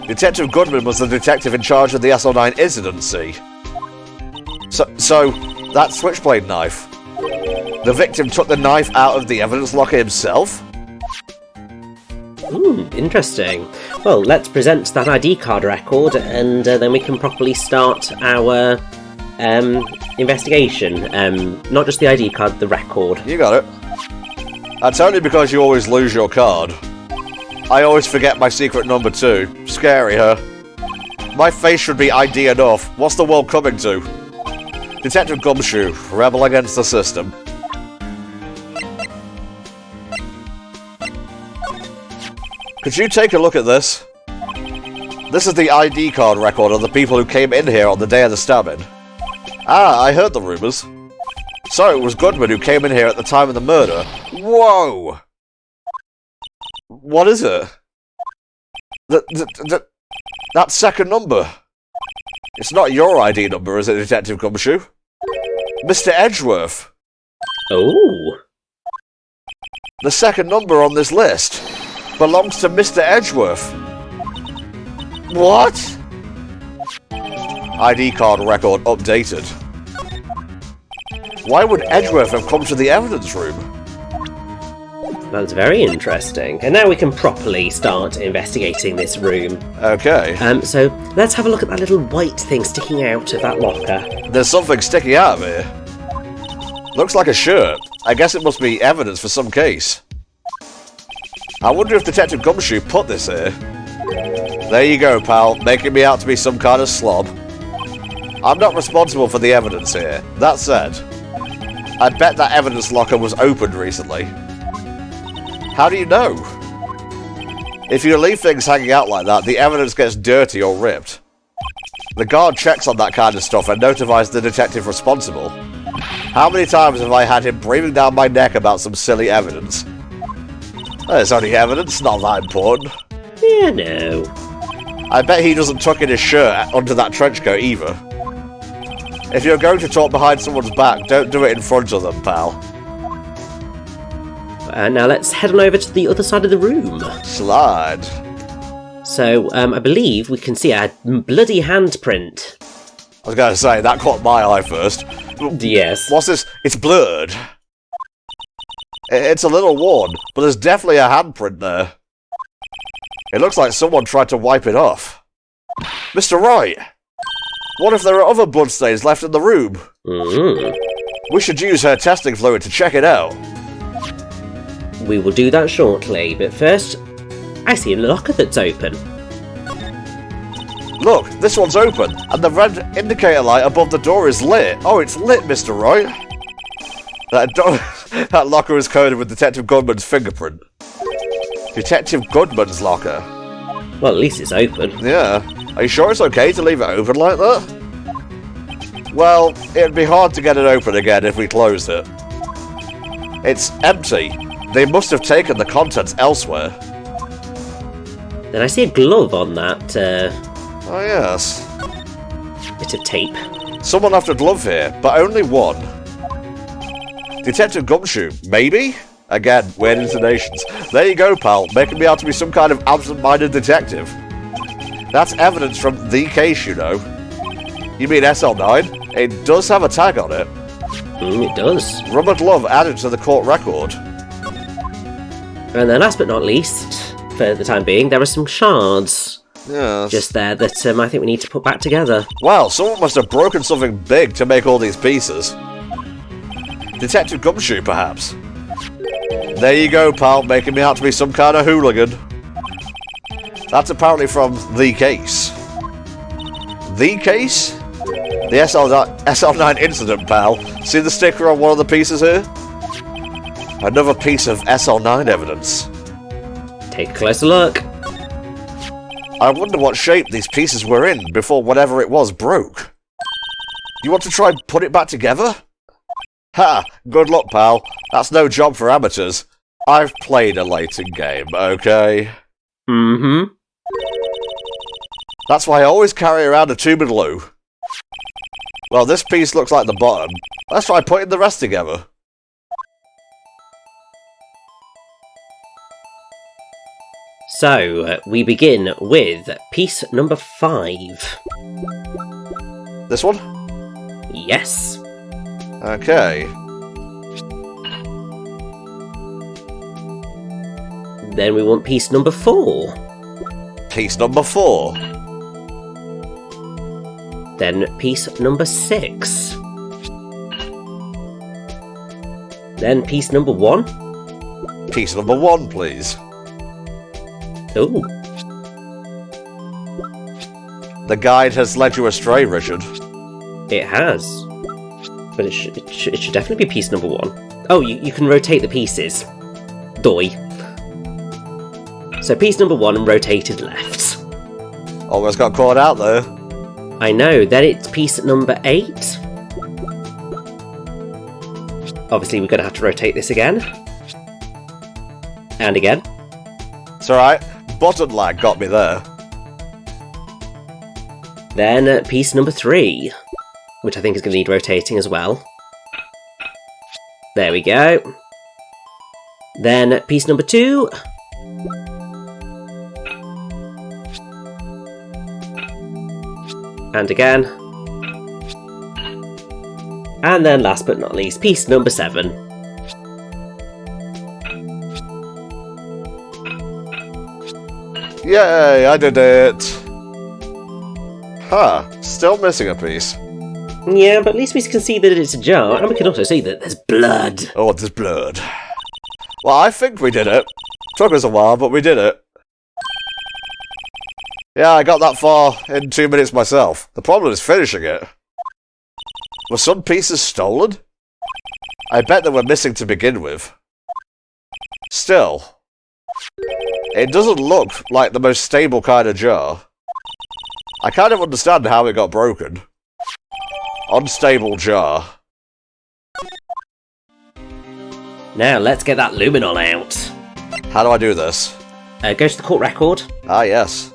Detective Goodman was the detective in charge of the SL9 incident, see? So that switchblade knife. The victim took the knife out of the evidence locker himself? Interesting. Well, let's present that ID card record, and then we can properly start our investigation. Not just the ID card, the record. You got it. That's only because you always lose your card. I always forget my secret number too. Scary, huh? My face should be ID enough. What's the world coming to? Detective Gumshoe, rebel against the system. Could you take a look at this? This is the ID card record of the people who came in here on the day of the stabbing. Ah, I heard the rumours. So it was Goodman who came in here at the time of the murder. Whoa! What is it? That second number. It's not your ID number, is it, Detective Gumshoe? Mr. Edgeworth. Oh. The second number on this list belongs to Mr. Edgeworth. What? ID card record updated. Why would Edgeworth have come to the evidence room? That's very interesting. And now we can properly start investigating this room. Okay. So let's have a look at that little white thing sticking out of that locker. There's something sticking out of here. Looks like a shirt. I guess it must be evidence for some case. I wonder if Detective Gumshoe put this here. There you go, pal, making me out to be some kind of slob. I'm not responsible for the evidence here. That said, I bet that evidence locker was opened recently. How do you know? If you leave things hanging out like that, the evidence gets dirty or ripped. The guard checks on that kind of stuff and notifies the detective responsible. How many times have I had him breathing down my neck about some silly evidence? It's only evidence, not that important. Yeah, no. I bet he doesn't tuck in his shirt under that trench coat either. If you're going to talk behind someone's back, don't do it in front of them, pal. Now let's head on over to the other side of the room. Slide. So, I believe we can see a bloody handprint. I was going to say, that caught my eye first. Yes. What's this? It's blurred. It's a little worn, but there's definitely a handprint there. It looks like someone tried to wipe it off. Mr. Wright! What if there are other bloodstains left in the room? We should use her testing fluid to check it out. We will do that shortly, but first, I see a locker that's open. Look, this one's open, and the red indicator light above the door is lit. Oh, it's lit, Mr. Wright. That locker is coded with Detective Goodman's fingerprint. Detective Goodman's locker? Well, at least it's open. Yeah. Are you sure it's okay to leave it open like that? Well, it'd be hard to get it open again if we closed it. It's empty. They must have taken the contents elsewhere. Then I see a glove on that, Oh, yes. bit of tape. Someone left a glove here, but only one. Detective Gumshoe, maybe? Again, weird intonations. There you go, pal, making me out to be some kind of absent-minded detective. That's evidence from the case, you know. You mean SL9? It does have a tag on it. It does. Rubber glove added to the court record. And then last but not least, for the time being, there are some shards. Yes. Just there that I think we need to put back together. Wow, someone must have broken something big to make all these pieces. Detective Gumshoe, perhaps? There you go, pal, making me out to be some kind of hooligan. That's apparently from The Case. The Case? The SL9 incident, pal. See the sticker on one of the pieces here? Another piece of SL9 evidence. Take a closer look. I wonder what shape these pieces were in before whatever it was broke. You want to try and put it back together? Ha! Good luck, pal. That's no job for amateurs. I've played a later game, okay? Mm-hmm. That's why I always carry around a tube and loo. Well, this piece looks like the bottom. Let's try putting the rest together. So, we begin with piece number 5. This one? Yes. Okay. Then we want piece number 4. Piece number 4. Then piece number 6. Then piece number 1. Piece number 1, please. Ooh. The guide has led you astray, Richard. It has. But it should definitely be piece number 1. Oh, you can rotate the pieces. Doi. So piece number 1 rotated left. Almost got caught out there. I know, then it's piece number 8. Obviously we're going to have to rotate this again. And again. It's alright. Button lag got me there. Then piece number 3, which I think is going to need rotating as well. There we go. Then piece number 2. And again. And then last but not least, piece number 7. Yay, I did it! Huh, still missing a piece. Yeah, but at least we can see that it's a jar, and we can also see that there's blood. Oh, there's blood. Well, I think we did it. Took us a while, but we did it. Yeah, I got that far in 2 minutes myself. The problem is finishing it. Were some pieces stolen? I bet they were missing to begin with. Still, it doesn't look like the most stable kind of jar. I kind of understand how it got broken. Unstable jar. Now, let's get that luminol out. How do I do this? Go to the court record. Ah, yes.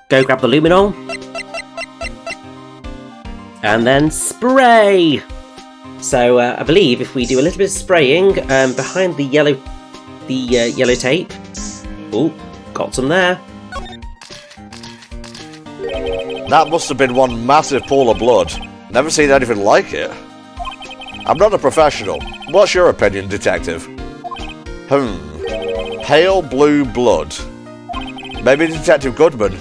Go grab the luminol. And then spray! So, I believe if we do a little bit of spraying behind the yellow tape. Ooh, got some there. That must have been one massive pool of blood. Never seen anything like it. I'm not a professional. What's your opinion, detective? Pale blue blood. Maybe Detective Goodman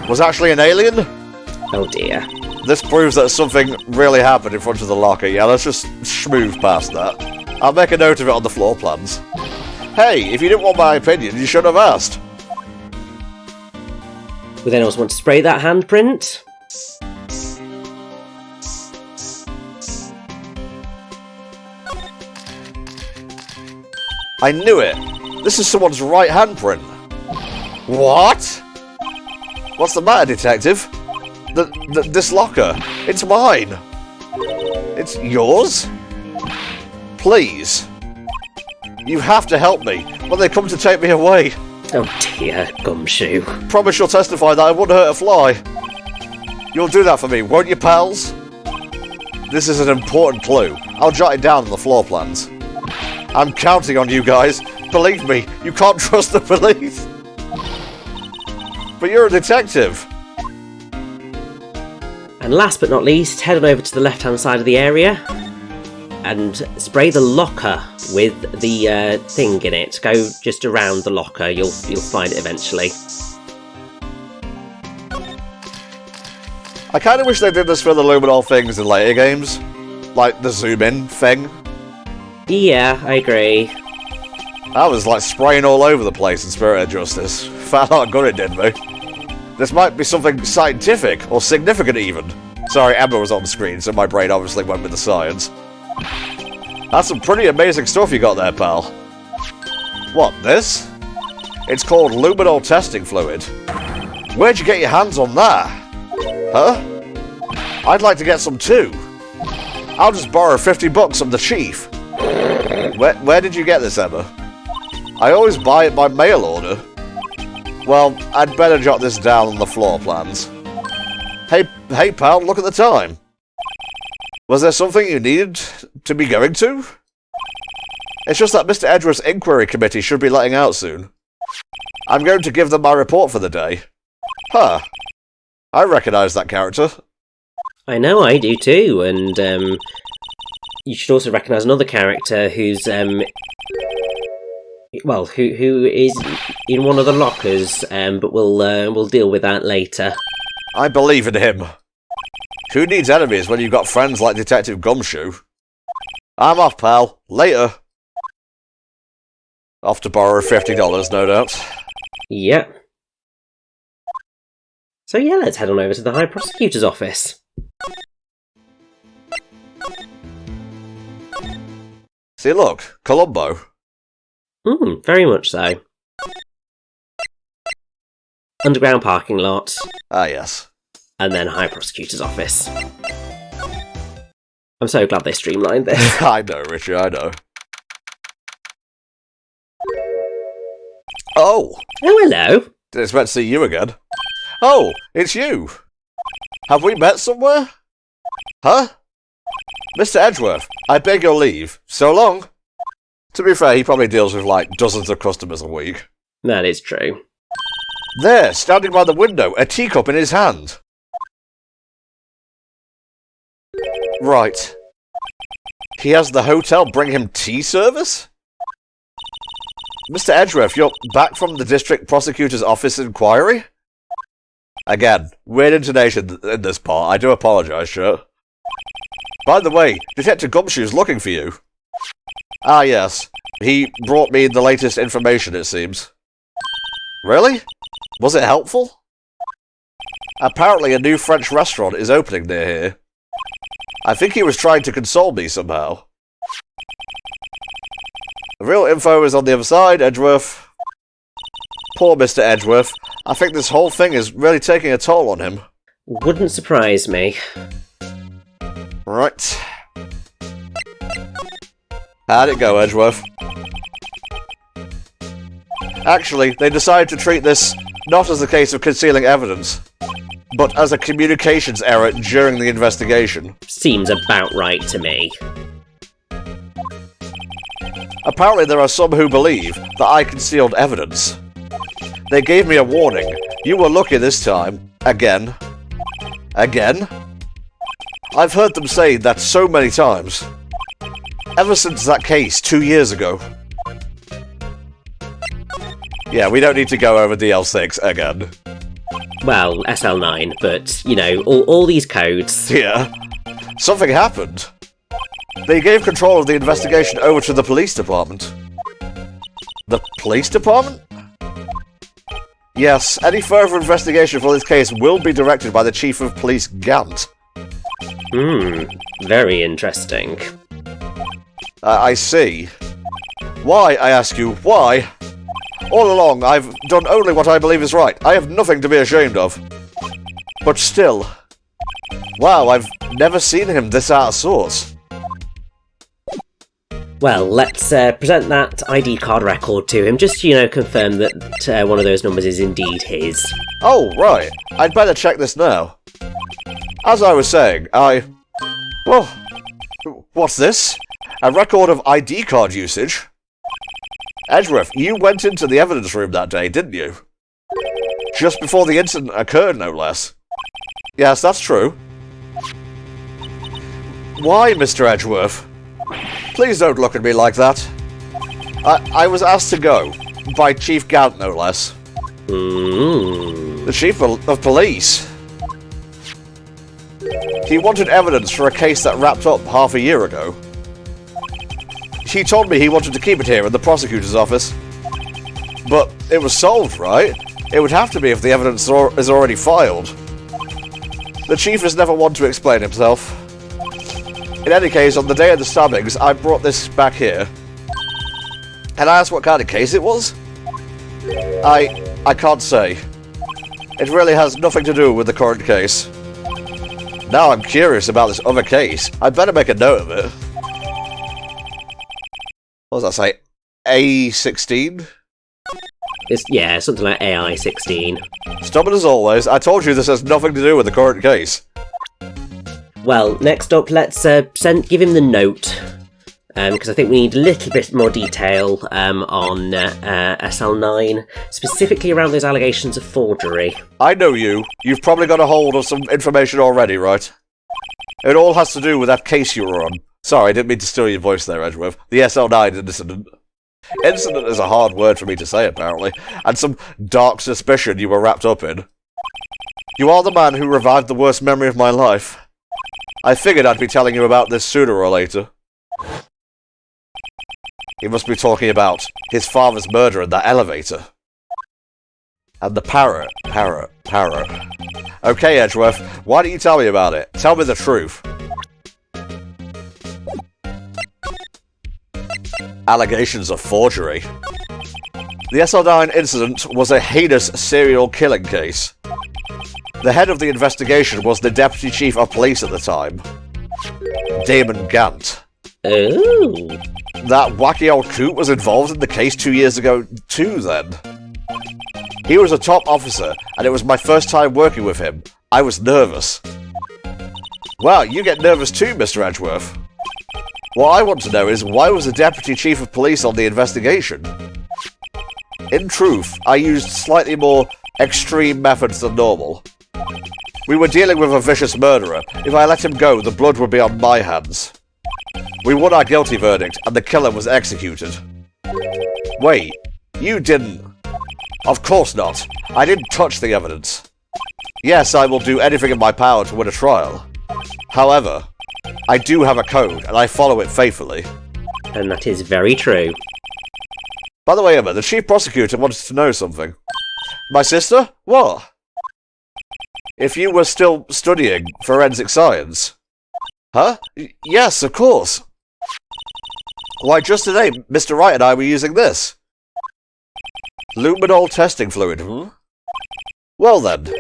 was actually an alien? Oh dear. This proves that something really happened in front of the locker. Yeah, let's just schmooze past that. I'll make a note of it on the floor plans. Hey, if you didn't want my opinion, you should have asked. We then also want to spray that handprint. I knew it! This is someone's right handprint. What? What's the matter, detective? This locker. It's mine. It's yours? Please. You have to help me when they come to take me away. Oh dear, Gumshoe. Promise you'll testify that I wouldn't hurt a fly. You'll do that for me, won't you, pals? This is an important clue. I'll jot it down on the floor plans. I'm counting on you guys. Believe me, you can't trust the police. But you're a detective. And last but not least, head on over to the left-hand side of the area and spray the locker with the thing in it. Go just around the locker, you'll find it eventually. I kind of wish they did this for the Luminol things in later games. Like the zoom-in thing. Yeah, I agree. I was like spraying all over the place in Spirit of Justice. Found out how good it did me. This might be something scientific, or significant even. Sorry, Emma was on the screen, so my brain obviously went with the science. That's some pretty amazing stuff you got there, pal. What, this? It's called luminol testing fluid. Where'd you get your hands on that? Huh? I'd like to get some too. I'll just borrow $50 from the chief. Where did you get this, Emma? I always buy it by mail order. Well, I'd better jot this down on the floor plans. Hey pal, look at the time. Was there something you needed to be going to? It's just that Mr. Edgeworth's inquiry committee should be letting out soon. I'm going to give them my report for the day. Huh. I recognise that character. I know I do too, and you should also recognise another character who's well, who is in one of the lockers, but we'll deal with that later. I believe in him. Who needs enemies when you've got friends like Detective Gumshoe? I'm off, pal. Later. Off to borrow $50, no doubt. Yep. So yeah, let's head on over to the High Prosecutor's office. See, look, Columbo. Very much so. Underground parking lot. Ah, yes. And then High Prosecutor's office. I'm so glad they streamlined this. I know, Richard, I know. Oh! Oh, hello. Didn't expect to see you again. Oh, it's you! Have we met somewhere? Huh? Mr. Edgeworth, I beg your leave. So long. To be fair, he probably deals with like dozens of customers a week. That is true. There, standing by the window, a teacup in his hand. Right. He has the hotel bring him tea service? Mr. Edgeworth, you're back from the District Prosecutor's Office inquiry? Again, weird intonation in this part. I do apologise, sure. By the way, Detective Gumshoe's looking for you. Ah, yes. He brought me the latest information, it seems. Really? Was it helpful? Apparently a new French restaurant is opening near here. I think he was trying to console me somehow. The real info is on the other side, Edgeworth. Poor Mr. Edgeworth. I think this whole thing is really taking a toll on him. Wouldn't surprise me. Right. How'd it go, Edgeworth? Actually, they decided to treat this not as a case of concealing evidence, but as a communications error during the investigation. Seems about right to me. Apparently there are some who believe that I concealed evidence. They gave me a warning. You were lucky this time. Again. Again? I've heard them say that so many times. Ever since that case 2 years ago. Yeah, we don't need to go over DL6 again. Well, SL9, but, you know, all these codes. Yeah. Something happened. They gave control of the investigation over to the police department. The police department? Yes, any further investigation for this case will be directed by the Chief of Police Gant. Very interesting. I see. Why, I ask you, why? All along, I've done only what I believe is right. I have nothing to be ashamed of. But still... Wow, I've never seen him this out of sorts. Well, let's present that ID card record to him, just to, confirm that one of those numbers is indeed his. Oh, right. I'd better check this now. As I was saying, Well, what's this? A record of ID card usage? Edgeworth, you went into the evidence room that day, didn't you? Just before the incident occurred, no less. Yes, that's true. Why, Mr. Edgeworth? Please don't look at me like that. I was asked to go. By Chief Gant, no less. The Chief of Police. He wanted evidence for a case that wrapped up half a year ago. He told me he wanted to keep it here in the prosecutor's office. But it was solved, right? It would have to be if the evidence is already filed. The Chief is never one to explain himself. In any case, on the day of the stabbings, I brought this back here. And I asked what kind of case it was? I can't say. It really has nothing to do with the current case. Now I'm curious about this other case. I'd better make a note of it. What does that say? A16? Yeah, something like AI-16. Stubborn as always, I told you this has nothing to do with the current case. Well, next up, let's give him the note, because I think we need a little bit more detail on SL9, specifically around those allegations of forgery. I know you. You've probably got a hold of some information already, right? It all has to do with that case you were on. Sorry, I didn't mean to steal your voice there, Edgeworth. The SL9 incident. Incident is a hard word for me to say, apparently, and some dark suspicion you were wrapped up in. You are the man who revived the worst memory of my life. I figured I'd be telling you about this sooner or later. He must be talking about his father's murder in that elevator. And the parrot. Okay, Edgeworth, why don't you tell me about it? Tell me the truth. Allegations of forgery. The SL9 incident was a heinous serial killing case. The head of the investigation was the Deputy Chief of Police at the time, Damon Gant. Oh. That wacky old coot was involved in the case 2 years ago too, then. He was a top officer, and it was my first time working with him. I was nervous. Well, you get nervous too, Mr. Edgeworth. What I want to know is, why was the Deputy Chief of Police on the investigation? In truth, I used slightly more extreme methods than normal. We were dealing with a vicious murderer. If I let him go, the blood would be on my hands. We won our guilty verdict, and the killer was executed. Wait, you didn't... Of course not. I didn't touch the evidence. Yes, I will do anything in my power to win a trial. However, I do have a code, and I follow it faithfully. And that is very true. By the way, Emma, the chief prosecutor wanted to know something. My sister? What? If you were still studying forensic science. Huh? Yes, of course. Why, just today, Mr. Wright and I were using this. Luminol testing fluid, Well then,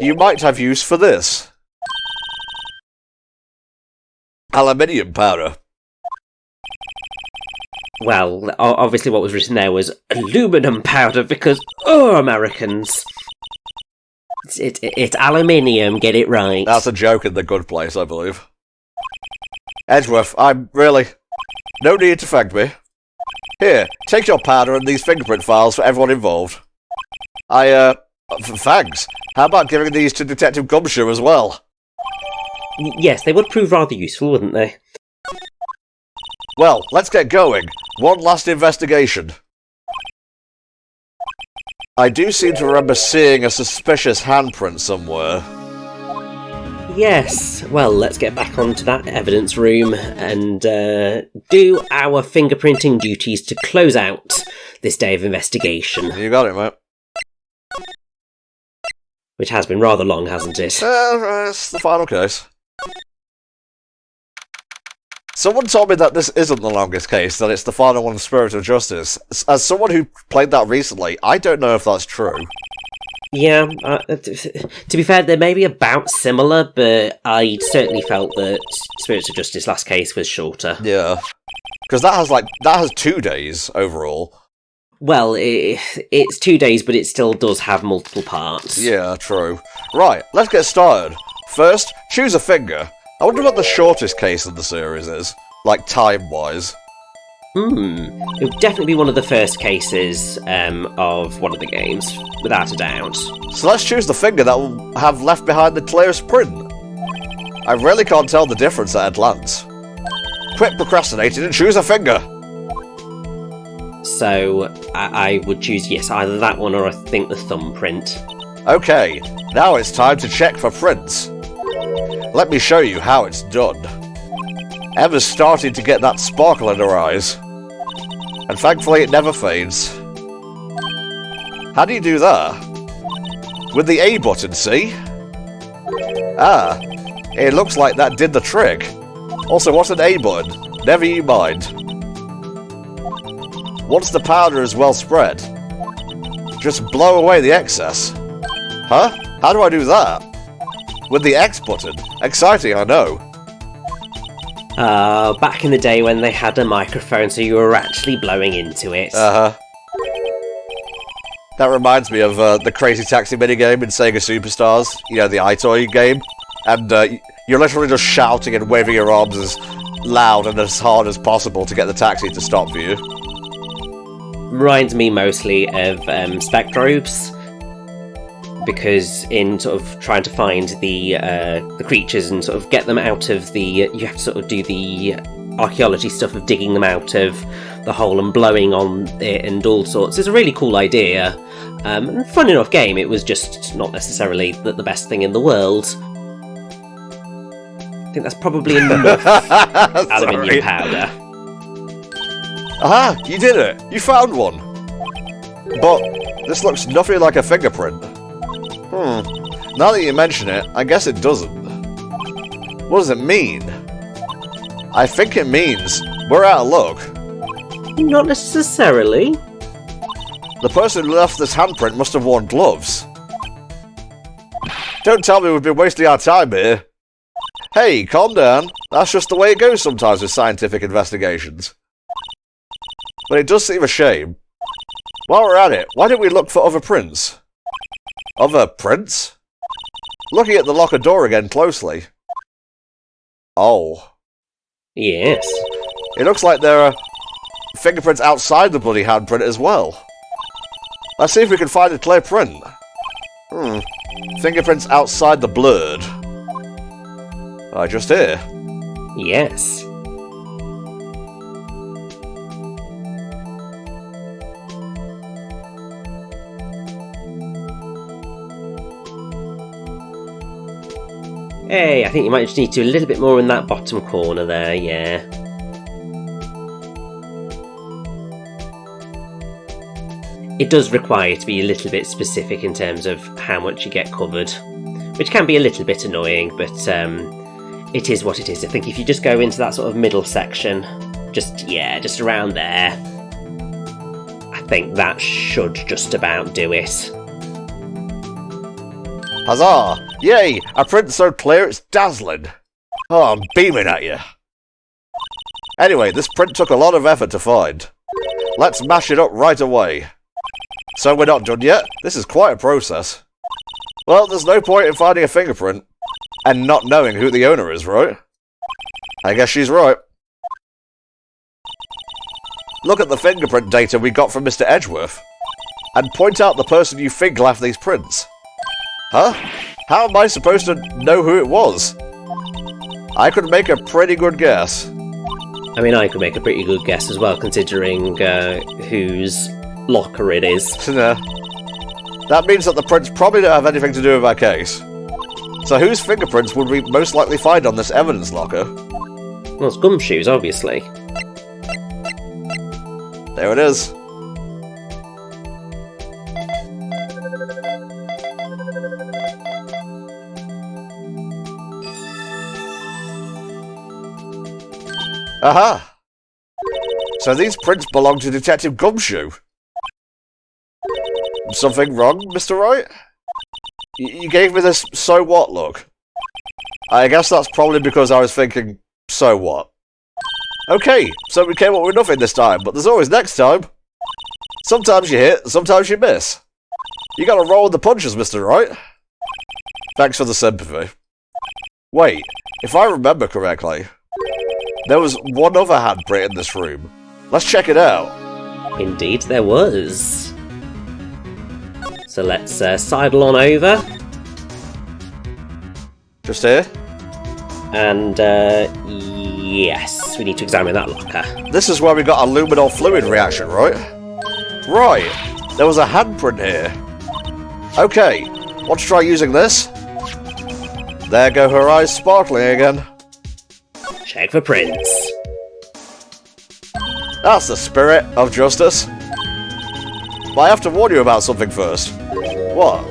you might have use for this. Aluminium powder. Well, obviously what was written there was aluminum powder because, Americans. It's aluminium, get it right. That's a joke in the good place, I believe. Edgeworth, I'm really... No need to thank me. Here, take your powder and these fingerprint files for everyone involved. Thanks. How about giving these to Detective Gumshoe as well? Yes, they would prove rather useful, wouldn't they? Well, let's get going. One last investigation. I do seem to remember seeing a suspicious handprint somewhere. Yes, well, let's get back onto that evidence room and do our fingerprinting duties to close out this day of investigation. You got it, mate. Which has been rather long, hasn't it? It's the final case. Someone told me that this isn't the longest case, that it's the final one, Spirit of Justice. As someone who played that recently, I don't know if that's true. Yeah, to be fair, they may be about similar, but I certainly felt that Spirits of Justice last case was shorter. Yeah. Because that has 2 days overall. Well, it's 2 days, but it still does have multiple parts. Yeah, true. Right, let's get started. First, choose a finger. I wonder what the shortest case of the series is, like time-wise. It would definitely be one of the first cases of one of the games, without a doubt. So let's choose the finger that will have left behind the clearest print. I really can't tell the difference at a glance. Quit procrastinating and choose a finger! So, I would choose, yes, either that one or I think the thumbprint. Okay, now it's time to check for prints. Let me show you how it's done. Emma's starting to get that sparkle in her eyes. And thankfully it never fades. How do you do that? With the A button, see? Ah, it looks like that did the trick. Also, what's an A button? Never you mind. Once the powder is well spread, just blow away the excess. Huh? How do I do that? With the X button. Exciting, I know. Back in the day when they had a microphone, so you were actually blowing into it. Uh-huh. That reminds me of the Crazy Taxi minigame in Sega Superstars. You know, the iToy game. And you're literally just shouting and waving your arms as loud and as hard as possible to get the taxi to stop for you. Reminds me mostly of Spectrobes, because in sort of trying to find the creatures and sort of get them out of the... you have to sort of do the archaeology stuff of digging them out of the hole and blowing on it and all sorts. It's a really cool idea. And fun enough game, it was just not necessarily the best thing in the world. I think that's probably enough aluminium powder. Aha! You did it! You found one! But this looks nothing like a fingerprint. Now that you mention it, I guess it doesn't. What does it mean? I think it means we're out of luck. Not necessarily. The person who left this handprint must have worn gloves. Don't tell me we've been wasting our time here. Hey, calm down. That's just the way it goes sometimes with scientific investigations. But it does seem a shame. While we're at it, why don't we look for other prints? Other prints? Looking at the locker door again closely. Oh. Yes. It looks like there are fingerprints outside the bloody handprint as well. Let's see if we can find a clear print. Fingerprints outside the blurred. Just here. Yes. Hey, I think you might just need to do a little bit more in that bottom corner there, yeah. It does require you to be a little bit specific in terms of how much you get covered, which can be a little bit annoying, but it is what it is. I think if you just go into that sort of middle section, just around there, I think that should just about do it. Huzzah! Yay! A print so clear it's dazzling. Oh, I'm beaming at you. Anyway, this print took a lot of effort to find. Let's mash it up right away. So we're not done yet? This is quite a process. Well, there's no point in finding a fingerprint and not knowing who the owner is, right? I guess she's right. Look at the fingerprint data we got from Mr. Edgeworth, and point out the person you think left these prints. Huh? How am I supposed to know who it was? I could make a pretty good guess. I mean, I could make a pretty good guess as well, considering whose locker it is. That means that the prints probably don't have anything to do with our case. So whose fingerprints would we most likely find on this evidence locker? Well, it's Gumshoe's, obviously. There it is. Aha! So these prints belong to Detective Gumshoe. Something wrong, Mr. Wright? You gave me this so what look. I guess that's probably because I was thinking, so what? Okay, so we came up with nothing this time, but there's always next time. Sometimes you hit, sometimes you miss. You gotta roll with the punches, Mr. Wright. Thanks for the sympathy. Wait, if I remember correctly, there was one other handprint in this room. Let's check it out. Indeed, there was. So let's sidle on over. Just here? And, yes, we need to examine that locker. This is where we got a luminol fluid reaction, right? Right, there was a handprint here. Okay, want to try using this? There go her eyes sparkling again. Check for prints. That's the spirit of justice. But I have to warn you about something first. What?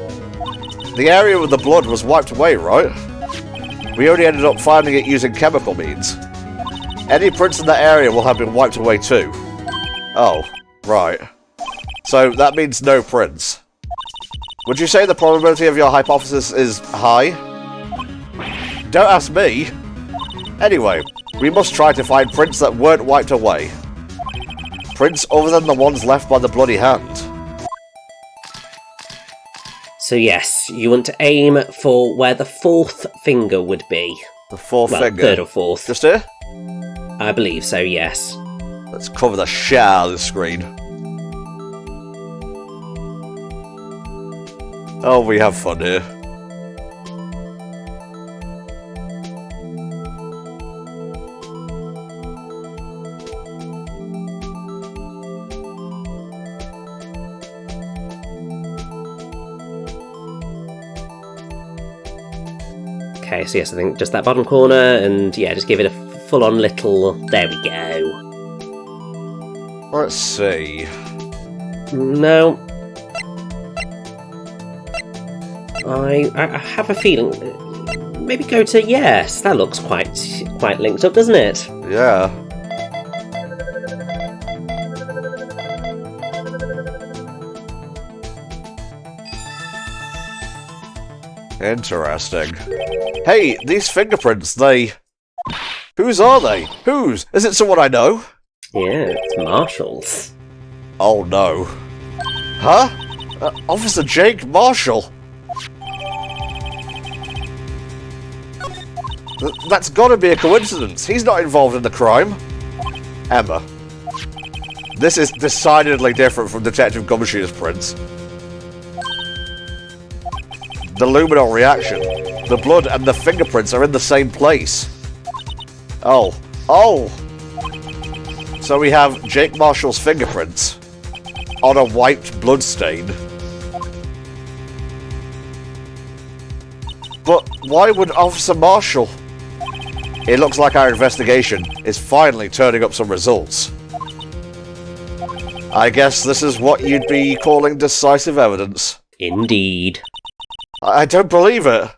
The area with the blood was wiped away, right? We only ended up finding it using chemical means. Any prints in that area will have been wiped away too. Oh, right. So that means no prints. Would you say the probability of your hypothesis is high? Don't ask me. Anyway, we must try to find prints that weren't wiped away. Prints other than the ones left by the bloody hand. So yes, you want to aim for where the fourth finger would be. The fourth finger? Third or fourth. Just here? I believe so, yes. Let's cover the shit out of the screen. Oh, we have fun here. Okay, so yes, I think just that bottom corner, and yeah, just give it a full-on little... There we go. Let's see. No. I have a feeling... Maybe go to yes. That looks quite linked up, doesn't it? Yeah. Interesting. Hey, these fingerprints, they... Whose are they? Whose? Is it someone I know? Yeah, it's Marshall's. Oh no. Huh? Officer Jake Marshall? That's gotta be a coincidence. He's not involved in the crime. Emma. This is decidedly different from Detective Gumshoe's prints. The luminol reaction. The blood and the fingerprints are in the same place. Oh. Oh! So we have Jake Marshall's fingerprints on a wiped blood stain. But why would Officer Marshall? It looks like our investigation is finally turning up some results. I guess this is what you'd be calling decisive evidence. Indeed. I don't believe it.